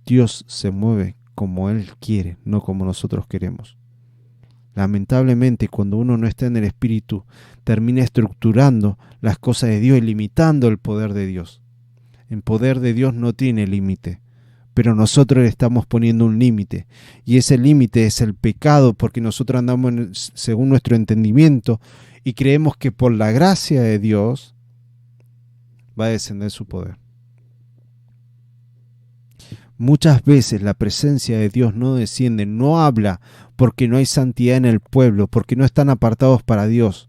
Dios se mueve como Él quiere, no como nosotros queremos. Lamentablemente, cuando uno no está en el Espíritu, termina estructurando las cosas de Dios y limitando el poder de Dios. El poder de Dios no tiene límite, pero nosotros le estamos poniendo un límite, y ese límite es el pecado, porque nosotros andamos según nuestro entendimiento y creemos que por la gracia de Dios va a descender su poder. Muchas veces la presencia de Dios no desciende, no habla, porque no hay santidad en el pueblo, porque no están apartados para Dios.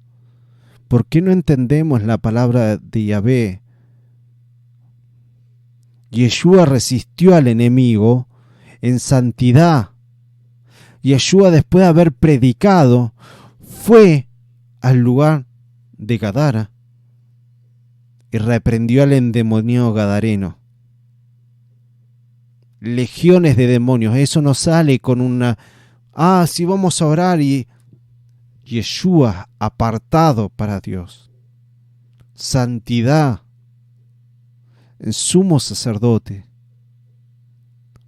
¿Por qué no entendemos la palabra de Yahvé? Yeshua resistió al enemigo en santidad. Yeshua, después de haber predicado, fue al lugar de Gadara y reprendió al endemoniado gadareno. Legiones de demonios, eso no sale con una... sí, vamos a orar, y Yeshua apartado para Dios. Santidad. El sumo sacerdote.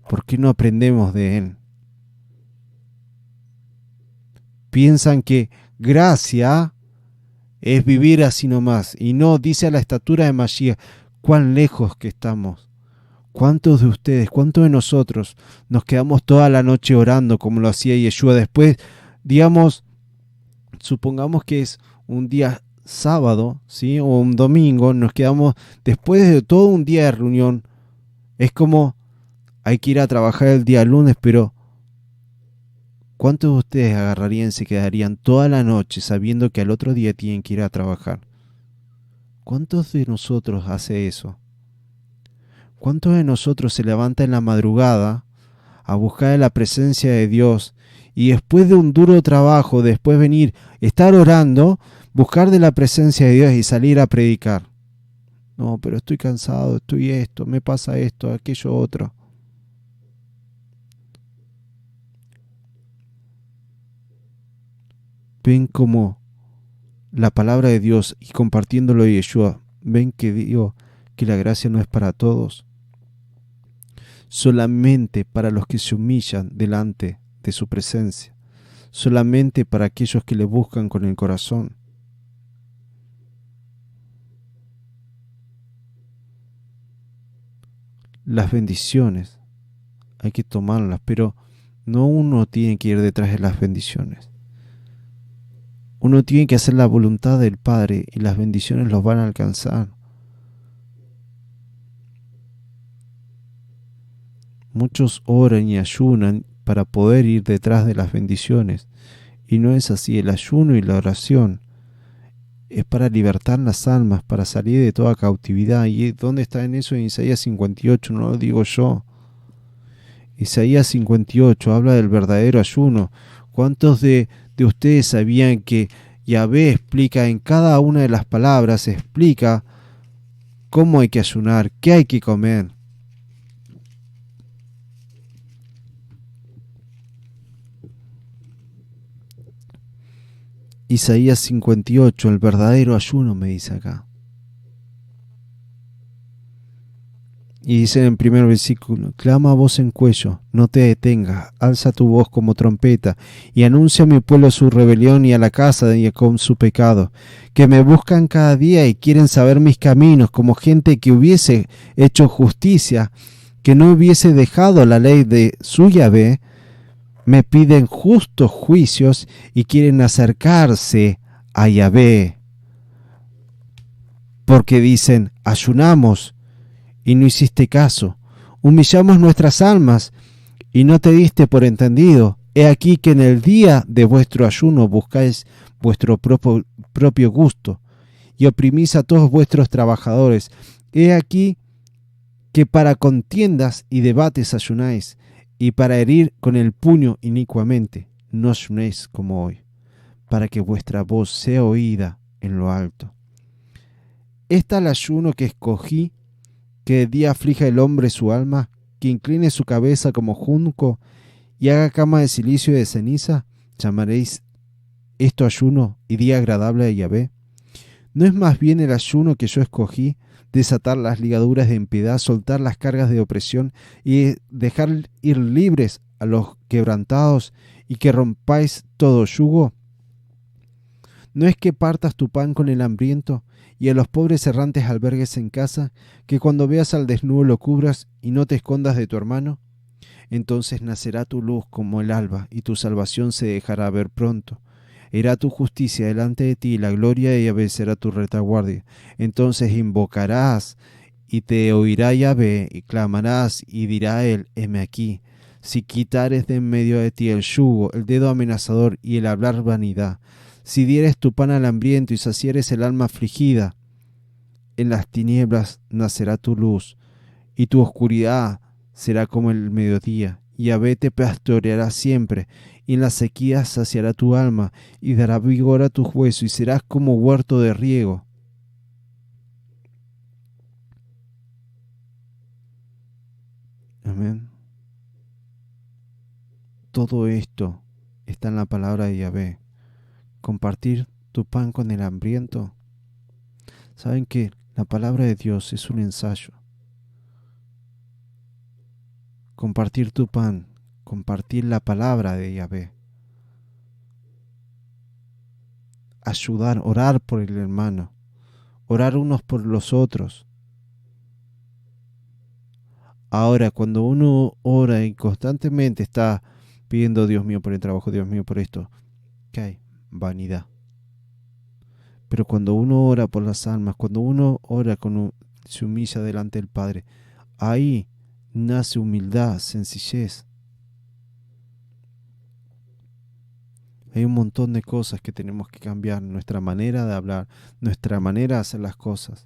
¿Por qué no aprendemos de él? Piensan que gracia es vivir así nomás, y no, dice a la estatura de Mashiach. Cuán lejos que estamos. ¿Cuántos de ustedes, cuántos de nosotros nos quedamos toda la noche orando como lo hacía Yeshua? Después, digamos, supongamos que es un día sábado, ¿sí? O un domingo, nos quedamos después de todo un día de reunión. Es como hay que ir a trabajar el día lunes, pero ¿cuántos de ustedes agarrarían y se quedarían toda la noche sabiendo que al otro día tienen que ir a trabajar? ¿Cuántos de nosotros hace eso? ¿Cuántos de nosotros se levanta en la madrugada a buscar la presencia de Dios y después de un duro trabajo, después venir, estar orando, buscar de la presencia de Dios y salir a predicar? No, pero estoy cansado, estoy esto, me pasa esto, aquello otro. Ven como la palabra de Dios, y compartiéndolo de Yeshua, ven que digo que la gracia no es para todos, solamente para los que se humillan delante de su presencia, solamente para aquellos que le buscan con el corazón. Las bendiciones hay que tomarlas, pero no uno tiene que ir detrás de las bendiciones. Uno tiene que hacer la voluntad del Padre y las bendiciones los van a alcanzar. Muchos oran y ayunan para poder ir detrás de las bendiciones, y no es así. El ayuno y la oración es para libertar las almas, para salir de toda cautividad. ¿Y dónde está en eso? En Isaías 58, no lo digo yo. Isaías 58 habla del verdadero ayuno. ¿Cuántos de ustedes sabían que Yahvé explica en cada una de las palabras, explica cómo hay que ayunar, qué hay que comer? Isaías 58, el verdadero ayuno, me dice acá. Y dice en el primer versículo: clama a voz en cuello, no te detengas, alza tu voz como trompeta, y anuncia a mi pueblo su rebelión, y a la casa de Jacob su pecado, que me buscan cada día y quieren saber mis caminos, como gente que hubiese hecho justicia, que no hubiese dejado la ley de su Yahvé. Me piden justos juicios y quieren acercarse a Yahvé, porque dicen: ayunamos y no hiciste caso, humillamos nuestras almas y no te diste por entendido. He aquí que en el día de vuestro ayuno buscáis vuestro propio gusto y oprimís a todos vuestros trabajadores. He aquí que para contiendas y debates ayunáis, y para herir con el puño inicuamente. No ayunéis como hoy, para que vuestra voz sea oída en lo alto. Este es el ayuno que escogí, que de día aflija el hombre su alma, que incline su cabeza como junco y haga cama de silicio y de ceniza. ¿Llamaréis esto ayuno y día agradable a Yahvé? ¿No es más bien el ayuno que yo escogí, desatar las ligaduras de impiedad, soltar las cargas de opresión y dejar ir libres a los quebrantados, y que rompáis todo yugo? ¿No es que partas tu pan con el hambriento y a los pobres errantes albergues en casa, que cuando veas al desnudo lo cubras y no te escondas de tu hermano? Entonces nacerá tu luz como el alba y tu salvación se dejará ver pronto. Irá tu justicia delante de ti y la gloria de Yahvé será tu retaguardia. Entonces invocarás y te oirá Yahvé y clamarás y dirá él, heme aquí. Si quitares de en medio de ti el yugo, el dedo amenazador y el hablar vanidad, si dieres tu pan al hambriento y sacieres el alma afligida, en las tinieblas nacerá tu luz, y tu oscuridad será como el mediodía. Yahvé te pastoreará siempre, y en la sequía saciará tu alma, y dará vigor a tus huesos, y serás como huerto de riego. Amén. Todo esto está en la palabra de Yahvé. Compartir tu pan con el hambriento. Saben que la palabra de Dios es un ensayo. Compartir tu pan, compartir la palabra de Yahvé. Ayudar, orar por el hermano, orar unos por los otros. Ahora, cuando uno ora y constantemente está pidiendo, Dios mío por el trabajo, Dios mío por esto, ¿qué hay? Vanidad. Pero cuando uno ora por las almas, cuando uno ora se humilla delante del Padre, ahí nace humildad, sencillez. Hay un montón de cosas que tenemos que cambiar, nuestra manera de hablar, nuestra manera de hacer las cosas.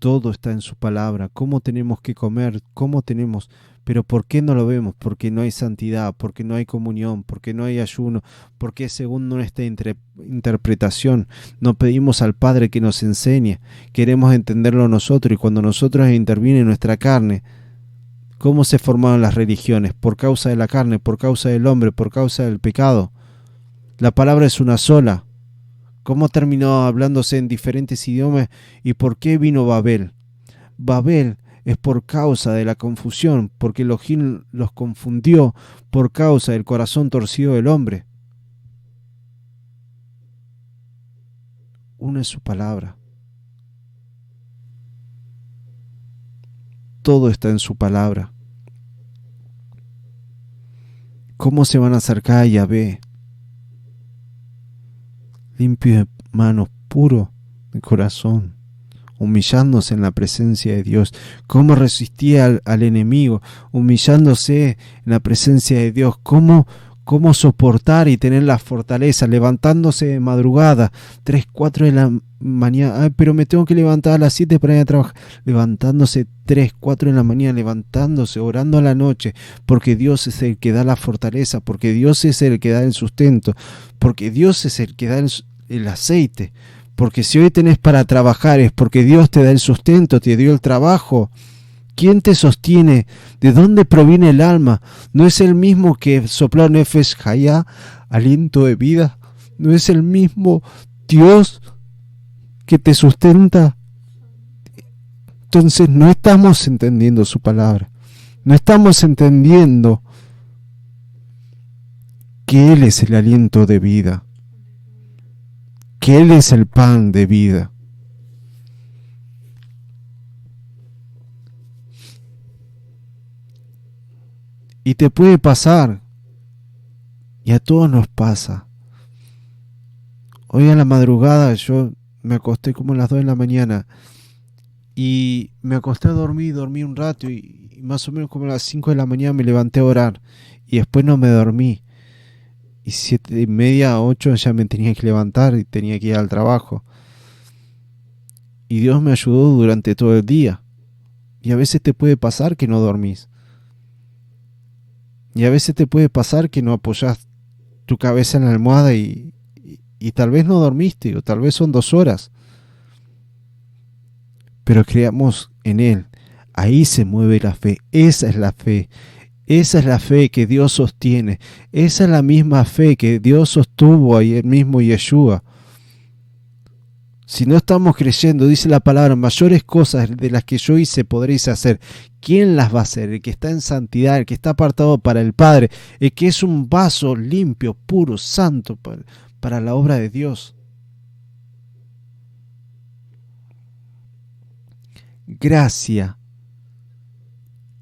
Todo está en su palabra, cómo tenemos que comer, cómo tenemos, pero ¿por qué no lo vemos? Porque no hay santidad, porque no hay comunión, porque no hay ayuno, porque según nuestra interpretación no pedimos al Padre que nos enseñe, queremos entenderlo nosotros y cuando nosotros interviene nuestra carne. ¿Cómo se formaron las religiones? Por causa de la carne, por causa del hombre, por causa del pecado. La palabra es una sola. ¿Cómo terminó hablándose en diferentes idiomas y por qué vino Babel? Babel es por causa de la confusión, porque Elohim los confundió por causa del corazón torcido del hombre. Una es su palabra. Todo está en su palabra. ¿Cómo se van a acercar a Yahvé? Limpio de manos, puro de corazón, humillándose en la presencia de Dios. ¿Cómo resistía al enemigo? Humillándose en la presencia de Dios. ¿Cómo soportar y tener la fortaleza? Levantándose de madrugada, 3, 4 de la mañana. Ay, pero me tengo que levantar a las 7 para ir a trabajar. Levantándose 3, 4 de la mañana, levantándose, orando a la noche, porque Dios es el que da la fortaleza, porque Dios es el que da el sustento, porque Dios es el que da el aceite, porque si hoy tenés para trabajar es porque Dios te da el sustento, te dio el trabajo. ¿Quién te sostiene? ¿De dónde proviene el alma? ¿No es el mismo que sopló Nefesh Hayá, aliento de vida? ¿No es el mismo Dios que te sustenta? Entonces no estamos entendiendo su palabra. No estamos entendiendo que Él es el aliento de vida, que Él es el pan de vida. Y te puede pasar, y a todos nos pasa. Hoy a la madrugada yo me acosté como a las 2 de la mañana y me acosté a dormir un rato y más o menos como a las 5 de la mañana me levanté a orar y después no me dormí. Y 7:30, 8 ya me tenía que levantar y tenía que ir al trabajo. Y Dios me ayudó durante todo el día. Y a veces te puede pasar que no dormís. Y a veces te puede pasar que no apoyás tu cabeza en la almohada y tal vez no dormiste, o tal vez son 2 horas. Pero creamos en Él. Ahí se mueve la fe. Esa es la fe. Esa es la fe que Dios sostiene. Esa es la misma fe que Dios sostuvo ayer mismo Yeshua. Si no estamos creyendo, dice la palabra, mayores cosas de las que yo hice podréis hacer. ¿Quién las va a hacer? El que está en santidad, el que está apartado para el Padre, el que es un vaso limpio, puro, santo para la obra de Dios. Gracia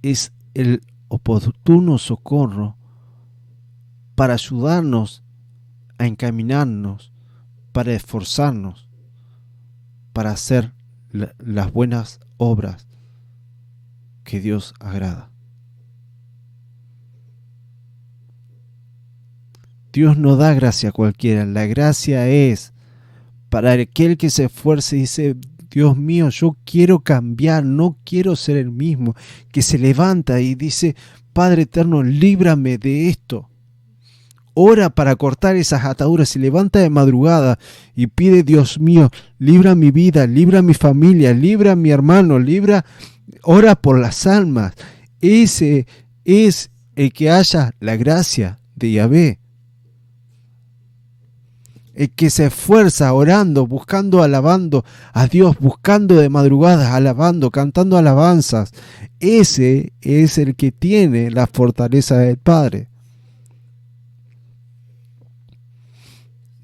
es el oportuno socorro para ayudarnos a encaminarnos, para esforzarnos, para hacer las buenas obras que Dios agrada. Dios no da gracia a cualquiera. La gracia es para aquel que se esfuerce y dice: Dios mío, yo quiero cambiar, no quiero ser el mismo. Que se levanta y dice: Padre eterno, líbrame de esto. Ora para cortar esas ataduras, se levanta de madrugada y pide: Dios mío, libra mi vida, libra mi familia, libra a mi hermano, ora por las almas. Ese es el que haya la gracia de Yahvé. El que se esfuerza orando, buscando, alabando a Dios, buscando de madrugada, alabando, cantando alabanzas. Ese es el que tiene la fortaleza del Padre.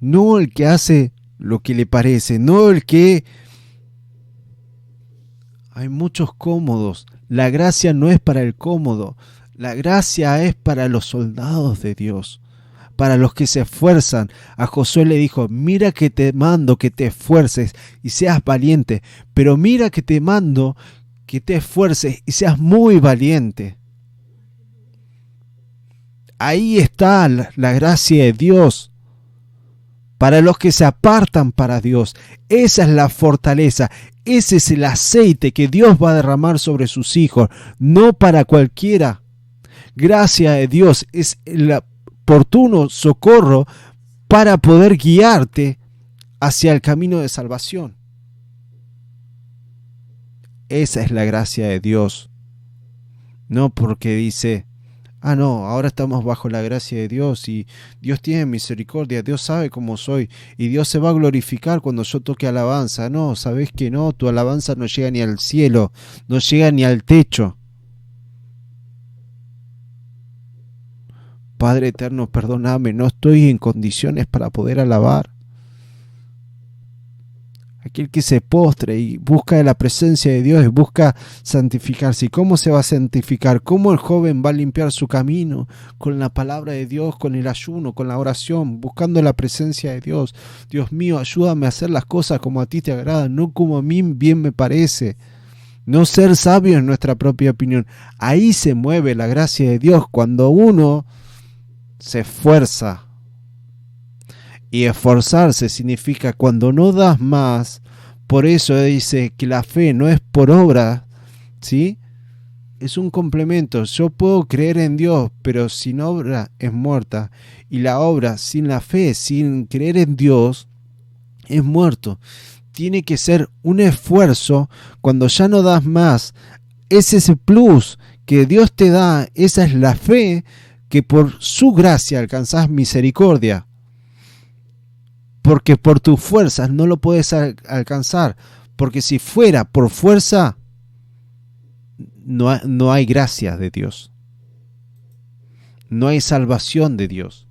No el que hace lo que le parece, no el que... Hay muchos cómodos. La gracia no es para el cómodo. La gracia es para los soldados de Dios, para los que se esfuerzan. A Josué le dijo: mira que te mando que te esfuerces y seas valiente, pero mira que te mando que te esfuerces y seas muy valiente. Ahí está la gracia de Dios. Para los que se apartan para Dios, esa es la fortaleza, ese es el aceite que Dios va a derramar sobre sus hijos, no para cualquiera. Gracia de Dios es el oportuno socorro para poder guiarte hacia el camino de salvación. Esa es la gracia de Dios. No porque dice: ah, no, ahora estamos bajo la gracia de Dios y Dios tiene misericordia, Dios sabe cómo soy y Dios se va a glorificar cuando yo toque alabanza. No, sabes que no, tu alabanza no llega ni al cielo, no llega ni al techo. Padre eterno, perdóname, no estoy en condiciones para poder alabar. Aquel que se postre y busca de la presencia de Dios y busca santificarse. ¿Y cómo se va a santificar? ¿Cómo el joven va a limpiar su camino? Con la palabra de Dios, con el ayuno, con la oración, buscando la presencia de Dios. Dios mío, ayúdame a hacer las cosas como a ti te agrada, no como a mí bien me parece. No ser sabio en nuestra propia opinión. Ahí se mueve la gracia de Dios, cuando uno se esfuerza. Y esforzarse significa cuando no das más. Por eso dice que la fe no es por obra, ¿sí? Es un complemento. Yo puedo creer en Dios, pero sin obra es muerta. Y la obra sin la fe, sin creer en Dios, es muerto. Tiene que ser un esfuerzo. Cuando ya no das más, es ese plus que Dios te da. Esa es la fe, que por su gracia alcanzás misericordia. Porque por tus fuerzas no lo puedes alcanzar. Porque si fuera por fuerza, no hay gracia de Dios. No hay salvación de Dios.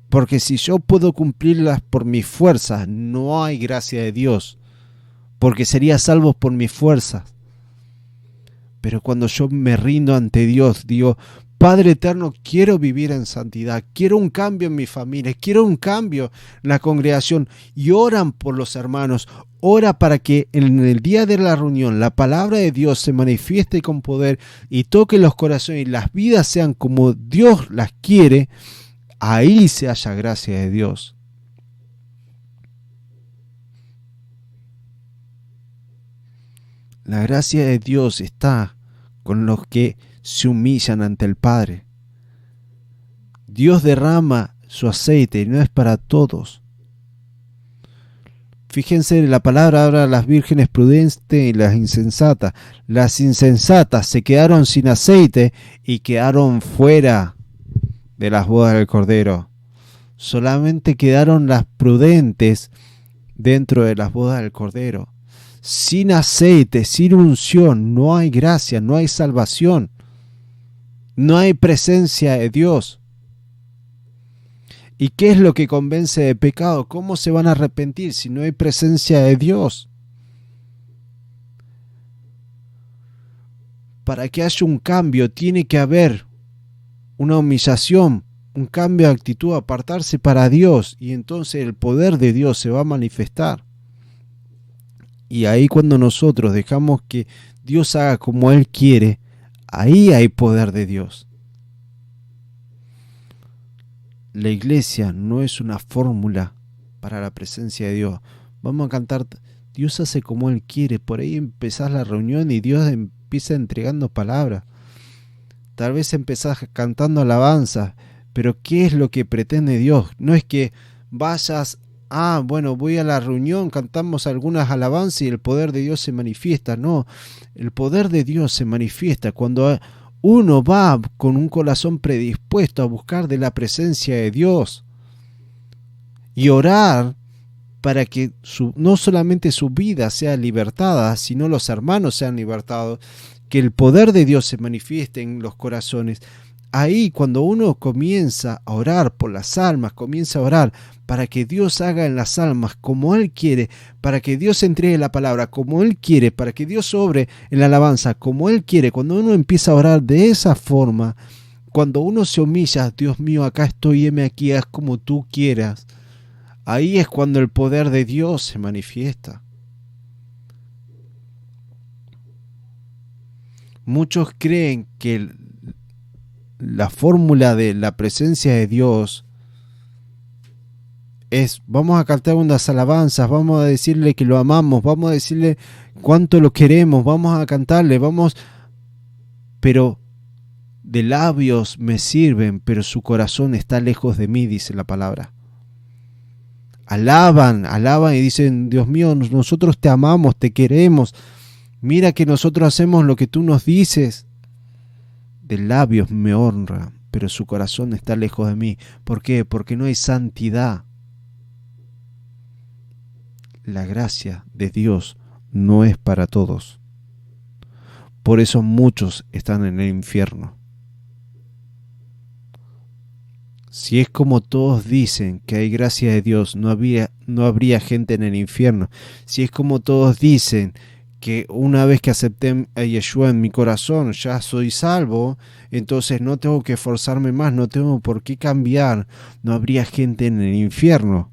Porque si yo puedo cumplirlas por mis fuerzas, no hay gracia de Dios. Porque sería salvo por mis fuerzas. Pero cuando yo me rindo ante Dios, digo: Padre eterno, quiero vivir en santidad, quiero un cambio en mi familia, quiero un cambio en la congregación. Y oran por los hermanos, ora para que en el día de la reunión la palabra de Dios se manifieste con poder y toque los corazones y las vidas sean como Dios las quiere. Ahí se halla gracia de Dios. La gracia de Dios está con los que se humillan ante el Padre. Dios derrama su aceite y no es para todos. Fíjense, la palabra habla de las vírgenes prudentes y las insensatas. Las insensatas se quedaron sin aceite y quedaron fuera de las bodas del Cordero. Solamente quedaron las prudentes dentro de las bodas del Cordero. Sin aceite, sin unción, no hay gracia, no hay salvación, no hay presencia de Dios. ¿Y qué es lo que convence de pecado? ¿Cómo se van a arrepentir si no hay presencia de Dios? Para que haya un cambio tiene que haber una humillación, un cambio de actitud, apartarse para Dios, y entonces el poder de Dios se va a manifestar. Y ahí cuando nosotros dejamos que Dios haga como Él quiere, ahí hay poder de Dios. La iglesia no es una fórmula para la presencia de Dios. Vamos a cantar, Dios hace como Él quiere. Por ahí empezás la reunión y Dios empieza entregando palabras. Tal vez empezás cantando alabanzas, pero ¿qué es lo que pretende Dios? No es que vayas, bueno, voy a la reunión, cantamos algunas alabanzas y el poder de Dios se manifiesta. No, el poder de Dios se manifiesta cuando uno va con un corazón predispuesto a buscar de la presencia de Dios y orar para que no solamente su vida sea libertada, sino los hermanos sean libertados, que el poder de Dios se manifieste en los corazones. Ahí cuando uno comienza a orar por las almas, comienza a orar para que Dios haga en las almas como Él quiere, para que Dios entregue la palabra como Él quiere, para que Dios obre en la alabanza como Él quiere. Cuando uno empieza a orar de esa forma, cuando uno se humilla, Dios mío, acá estoy, heme aquí, haz como tú quieras, ahí es cuando el poder de Dios se manifiesta. Muchos creen que la fórmula de la presencia de Dios es, vamos a cantar unas alabanzas, vamos a decirle que lo amamos, vamos a decirle cuánto lo queremos, vamos a cantarle, pero de labios me sirven, pero su corazón está lejos de mí, dice la palabra. Alaban y dicen, Dios mío, nosotros te amamos, te queremos, mira que nosotros hacemos lo que tú nos dices. De labios me honra, pero su corazón está lejos de mí. ¿Por qué? Porque no hay santidad. La gracia de Dios no es para todos. Por eso muchos están en el infierno. Si es como todos dicen que hay gracia de Dios, no habría gente en el infierno. Si es como todos dicen que una vez que acepté a Yeshua en mi corazón ya soy salvo, entonces no tengo que esforzarme más, no tengo por qué cambiar, no habría gente en el infierno.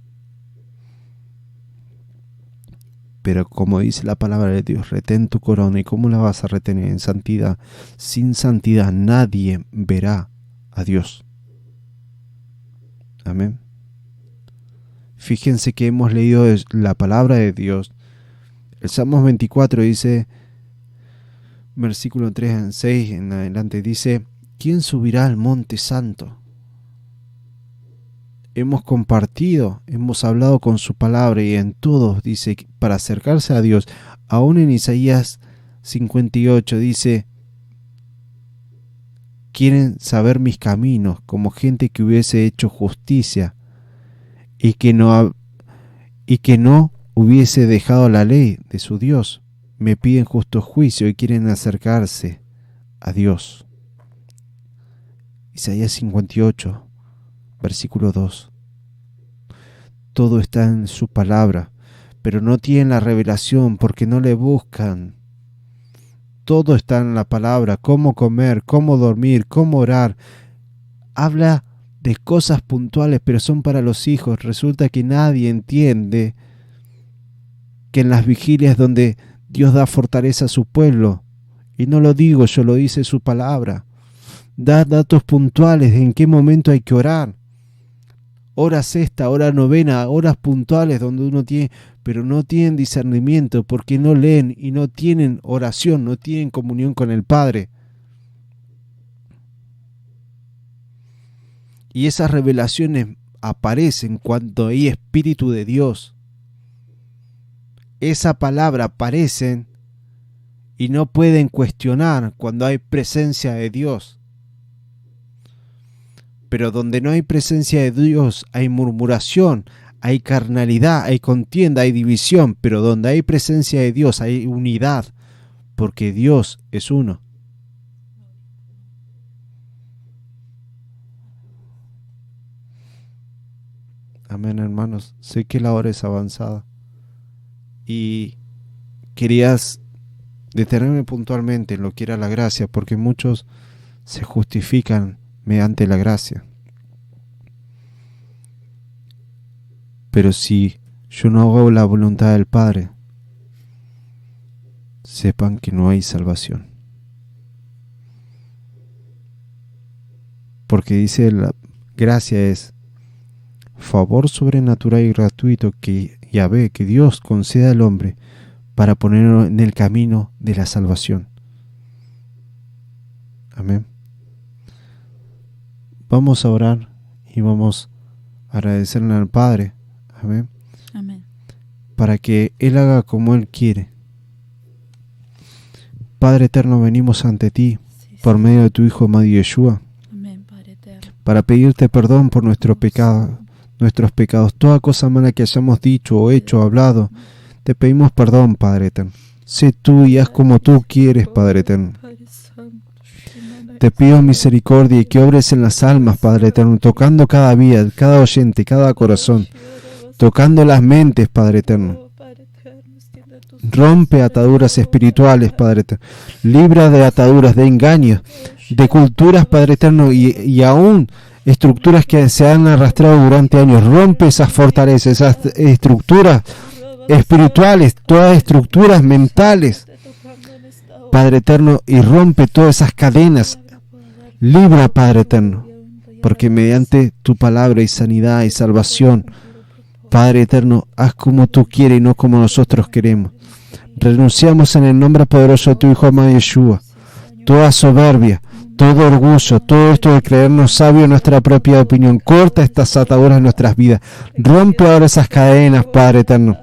Pero como dice la palabra de Dios, retén tu corona. ¿Y cómo la vas a retener? En santidad. Sin santidad nadie verá a Dios. Amén. Fíjense que hemos leído la palabra de Dios. El Salmos 24 dice, versículo 3 en 6 en adelante, dice, ¿quién subirá al monte santo? Hemos compartido, hemos hablado con su palabra y en todos dice, para acercarse a Dios. Aún en Isaías 58 dice, quieren saber mis caminos como gente que hubiese hecho justicia y que no hubiese dejado la ley de su Dios. Me piden justo juicio y quieren acercarse a Dios. Isaías 58, versículo 2. Todo está en su palabra, pero no tienen la revelación porque no le buscan. Todo está en la palabra, cómo comer, cómo dormir, cómo orar. Habla de cosas puntuales, pero son para los hijos. Resulta que nadie entiende que en las vigilias donde Dios da fortaleza a su pueblo, y no lo digo yo, lo dice su palabra, da datos puntuales de en qué momento hay que orar. Hora sexta, hora novena, horas puntuales donde uno tiene, pero no tienen discernimiento porque no leen y no tienen oración, no tienen comunión con el Padre. Y esas revelaciones aparecen cuando hay Espíritu de Dios. Esa palabra aparecen y no pueden cuestionar cuando hay presencia de Dios. Pero donde no hay presencia de Dios hay murmuración, hay carnalidad, hay contienda, hay división, pero donde hay presencia de Dios hay unidad, porque Dios es uno. Amén, hermanos. Sé que la hora es avanzada y querías detenerme puntualmente en lo que era la gracia, porque muchos se justifican mediante la gracia. Pero si yo no hago la voluntad del Padre, sepan que no hay salvación. Porque dice la gracia es favor sobrenatural y gratuito que Yahvé, que Dios concede al hombre para ponerlo en el camino de la salvación. Amén. Vamos a orar y vamos a agradecerle al Padre. Amén. Amén. Para que Él haga como Él quiere. Padre eterno, venimos ante ti por medio de tu Hijo amado Yeshua. Amén, Padre eterno. Para pedirte perdón por nuestros pecados, toda cosa mala que hayamos dicho o hecho o hablado. Te pedimos perdón, Padre eterno. Sé tú y haz como tú quieres, Padre eterno. Te pido misericordia y que obres en las almas, Padre eterno, tocando cada vida, cada oyente, cada corazón, tocando las mentes, Padre eterno. Rompe ataduras espirituales, Padre eterno. Libra de ataduras, de engaños, de culturas, Padre eterno, y aún estructuras que se han arrastrado durante años. Rompe esas fortalezas, esas estructuras espirituales, todas estructuras mentales, Padre eterno, y rompe todas esas cadenas. Libra, Padre eterno, porque mediante tu palabra hay sanidad y salvación. Padre eterno, haz como tú quieres y no como nosotros queremos. Renunciamos en el nombre poderoso de tu Hijo amado Yeshua toda soberbia, todo orgullo, todo esto de creernos sabios en nuestra propia opinión. Corta estas ataduras en nuestras vidas. Rompe ahora esas cadenas, Padre eterno.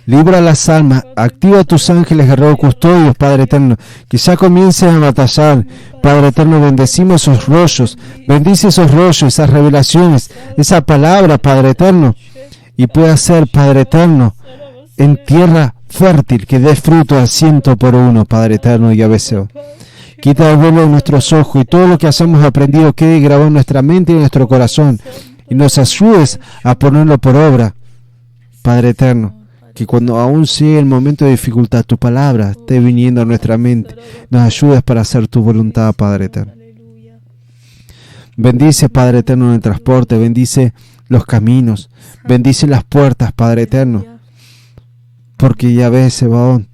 Libra las almas, activa tus ángeles guerreros custodios, Padre eterno, que ya comiencen a batallar. Padre eterno, bendecimos esos rollos, bendice esos rollos, esas revelaciones, esa palabra, Padre eterno, y pueda ser, Padre eterno, en tierra fértil, que dé fruto al 100%, Padre eterno y abeseo. Quita el velo de nuestros ojos y todo lo que hayamos aprendido quede grabado en nuestra mente y en nuestro corazón, y nos ayudes a ponerlo por obra, Padre eterno. Que cuando aún llegue el momento de dificultad, tu palabra esté viniendo a nuestra mente. Nos ayudes para hacer tu voluntad, Padre eterno. Bendice, Padre eterno, en el transporte. Bendice los caminos. Bendice las puertas, Padre eterno. Porque Yahvé Sebaón,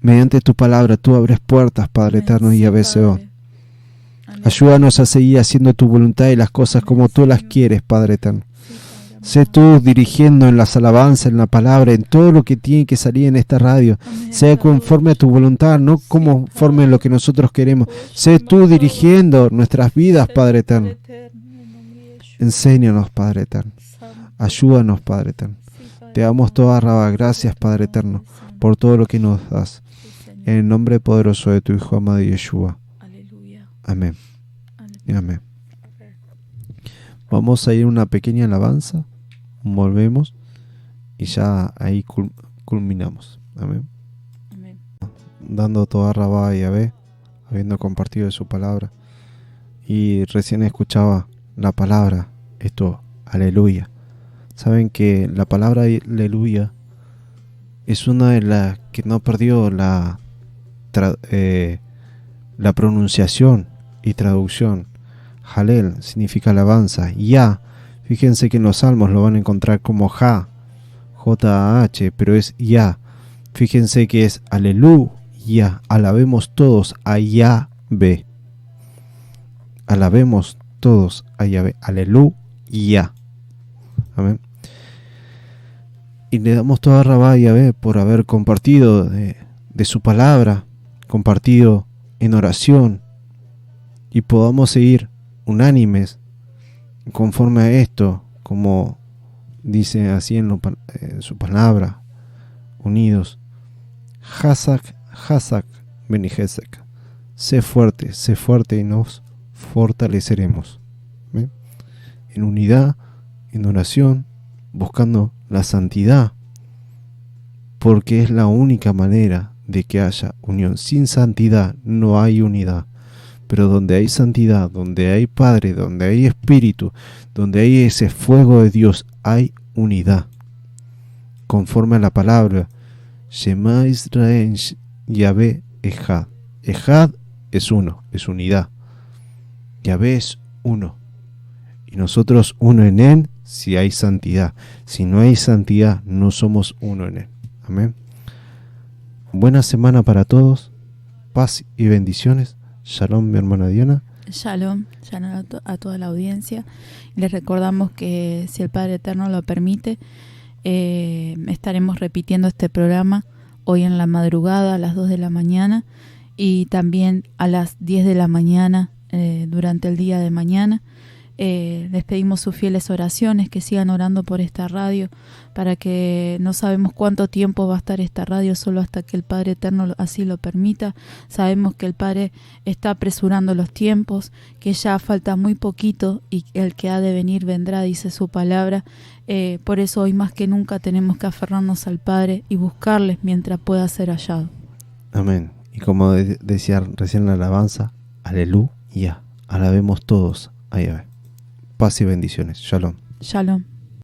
mediante tu palabra, tú abres puertas, Padre eterno, y Yahvé Sebaón. Ayúdanos a seguir haciendo tu voluntad y las cosas como tú las quieres, Padre eterno. Sé tú dirigiendo en las alabanzas, en la palabra, en todo lo que tiene que salir en esta radio. Sea conforme a tu voluntad, no conforme a lo que nosotros queremos. Sé tú dirigiendo nuestras vidas, Padre eterno. Enséñanos, Padre eterno. Ayúdanos, Padre eterno. Te damos toda Rabá. Gracias, Padre eterno, por todo lo que nos das. En el nombre poderoso de tu Hijo amado Yeshua. Amén. Y amén. Vamos a ir a una pequeña alabanza, volvemos y ya ahí culminamos. Amén. Amén. Dando toda Rabá a Yahvé, habiendo compartido de su palabra. Y recién escuchaba la palabra, esto, aleluya. Saben que la palabra aleluya es una de las que no perdió la pronunciación y traducción. Halel significa alabanza. Ya, fíjense que en los salmos lo van a encontrar como Ja, J-A-H, pero es Ya. Fíjense que es aleluya. Alabemos todos a Yahvé. Alabemos todos a Yahvé. Aleluya. Amén. Y le damos toda Rabá a Yahvé por haber compartido de su palabra, compartido en oración, y podamos seguir unánimes conforme a esto, como dice así en su palabra, unidos. Hazak, Hazak, Benihezek. Sé fuerte y nos fortaleceremos. ¿Ven? En unidad, en oración, buscando la santidad, porque es la única manera de que haya unión. Sin santidad no hay unidad, pero donde hay santidad, donde hay Padre, donde hay Espíritu, donde hay ese fuego de Dios, hay unidad. Conforme a la palabra, Shema Israel, Yahvé Echad. Echad es uno, es unidad. Yahvé es uno. Y nosotros uno en Él si hay santidad. Si no hay santidad, no somos uno en Él. Amén. Buena semana para todos. Paz y bendiciones. Shalom, mi hermana Diana. Shalom, shalom a toda la audiencia. Les recordamos que si el Padre Eterno lo permite, estaremos repitiendo este programa hoy en la madrugada a las 2 de la mañana y también a las 10 de la mañana durante el día de mañana. Les pedimos sus fieles oraciones, que sigan orando por esta radio, para que no sabemos cuánto tiempo va a estar esta radio, solo hasta que el Padre Eterno así lo permita. Sabemos que el Padre está apresurando los tiempos, que ya falta muy poquito y el que ha de venir vendrá, dice su palabra. Por eso hoy más que nunca tenemos que aferrarnos al Padre y buscarles mientras pueda ser hallado. Amén. Y como decía recién la alabanza, aleluya, alabemos todos a Yahvé. Paz y bendiciones. Shalom. Shalom.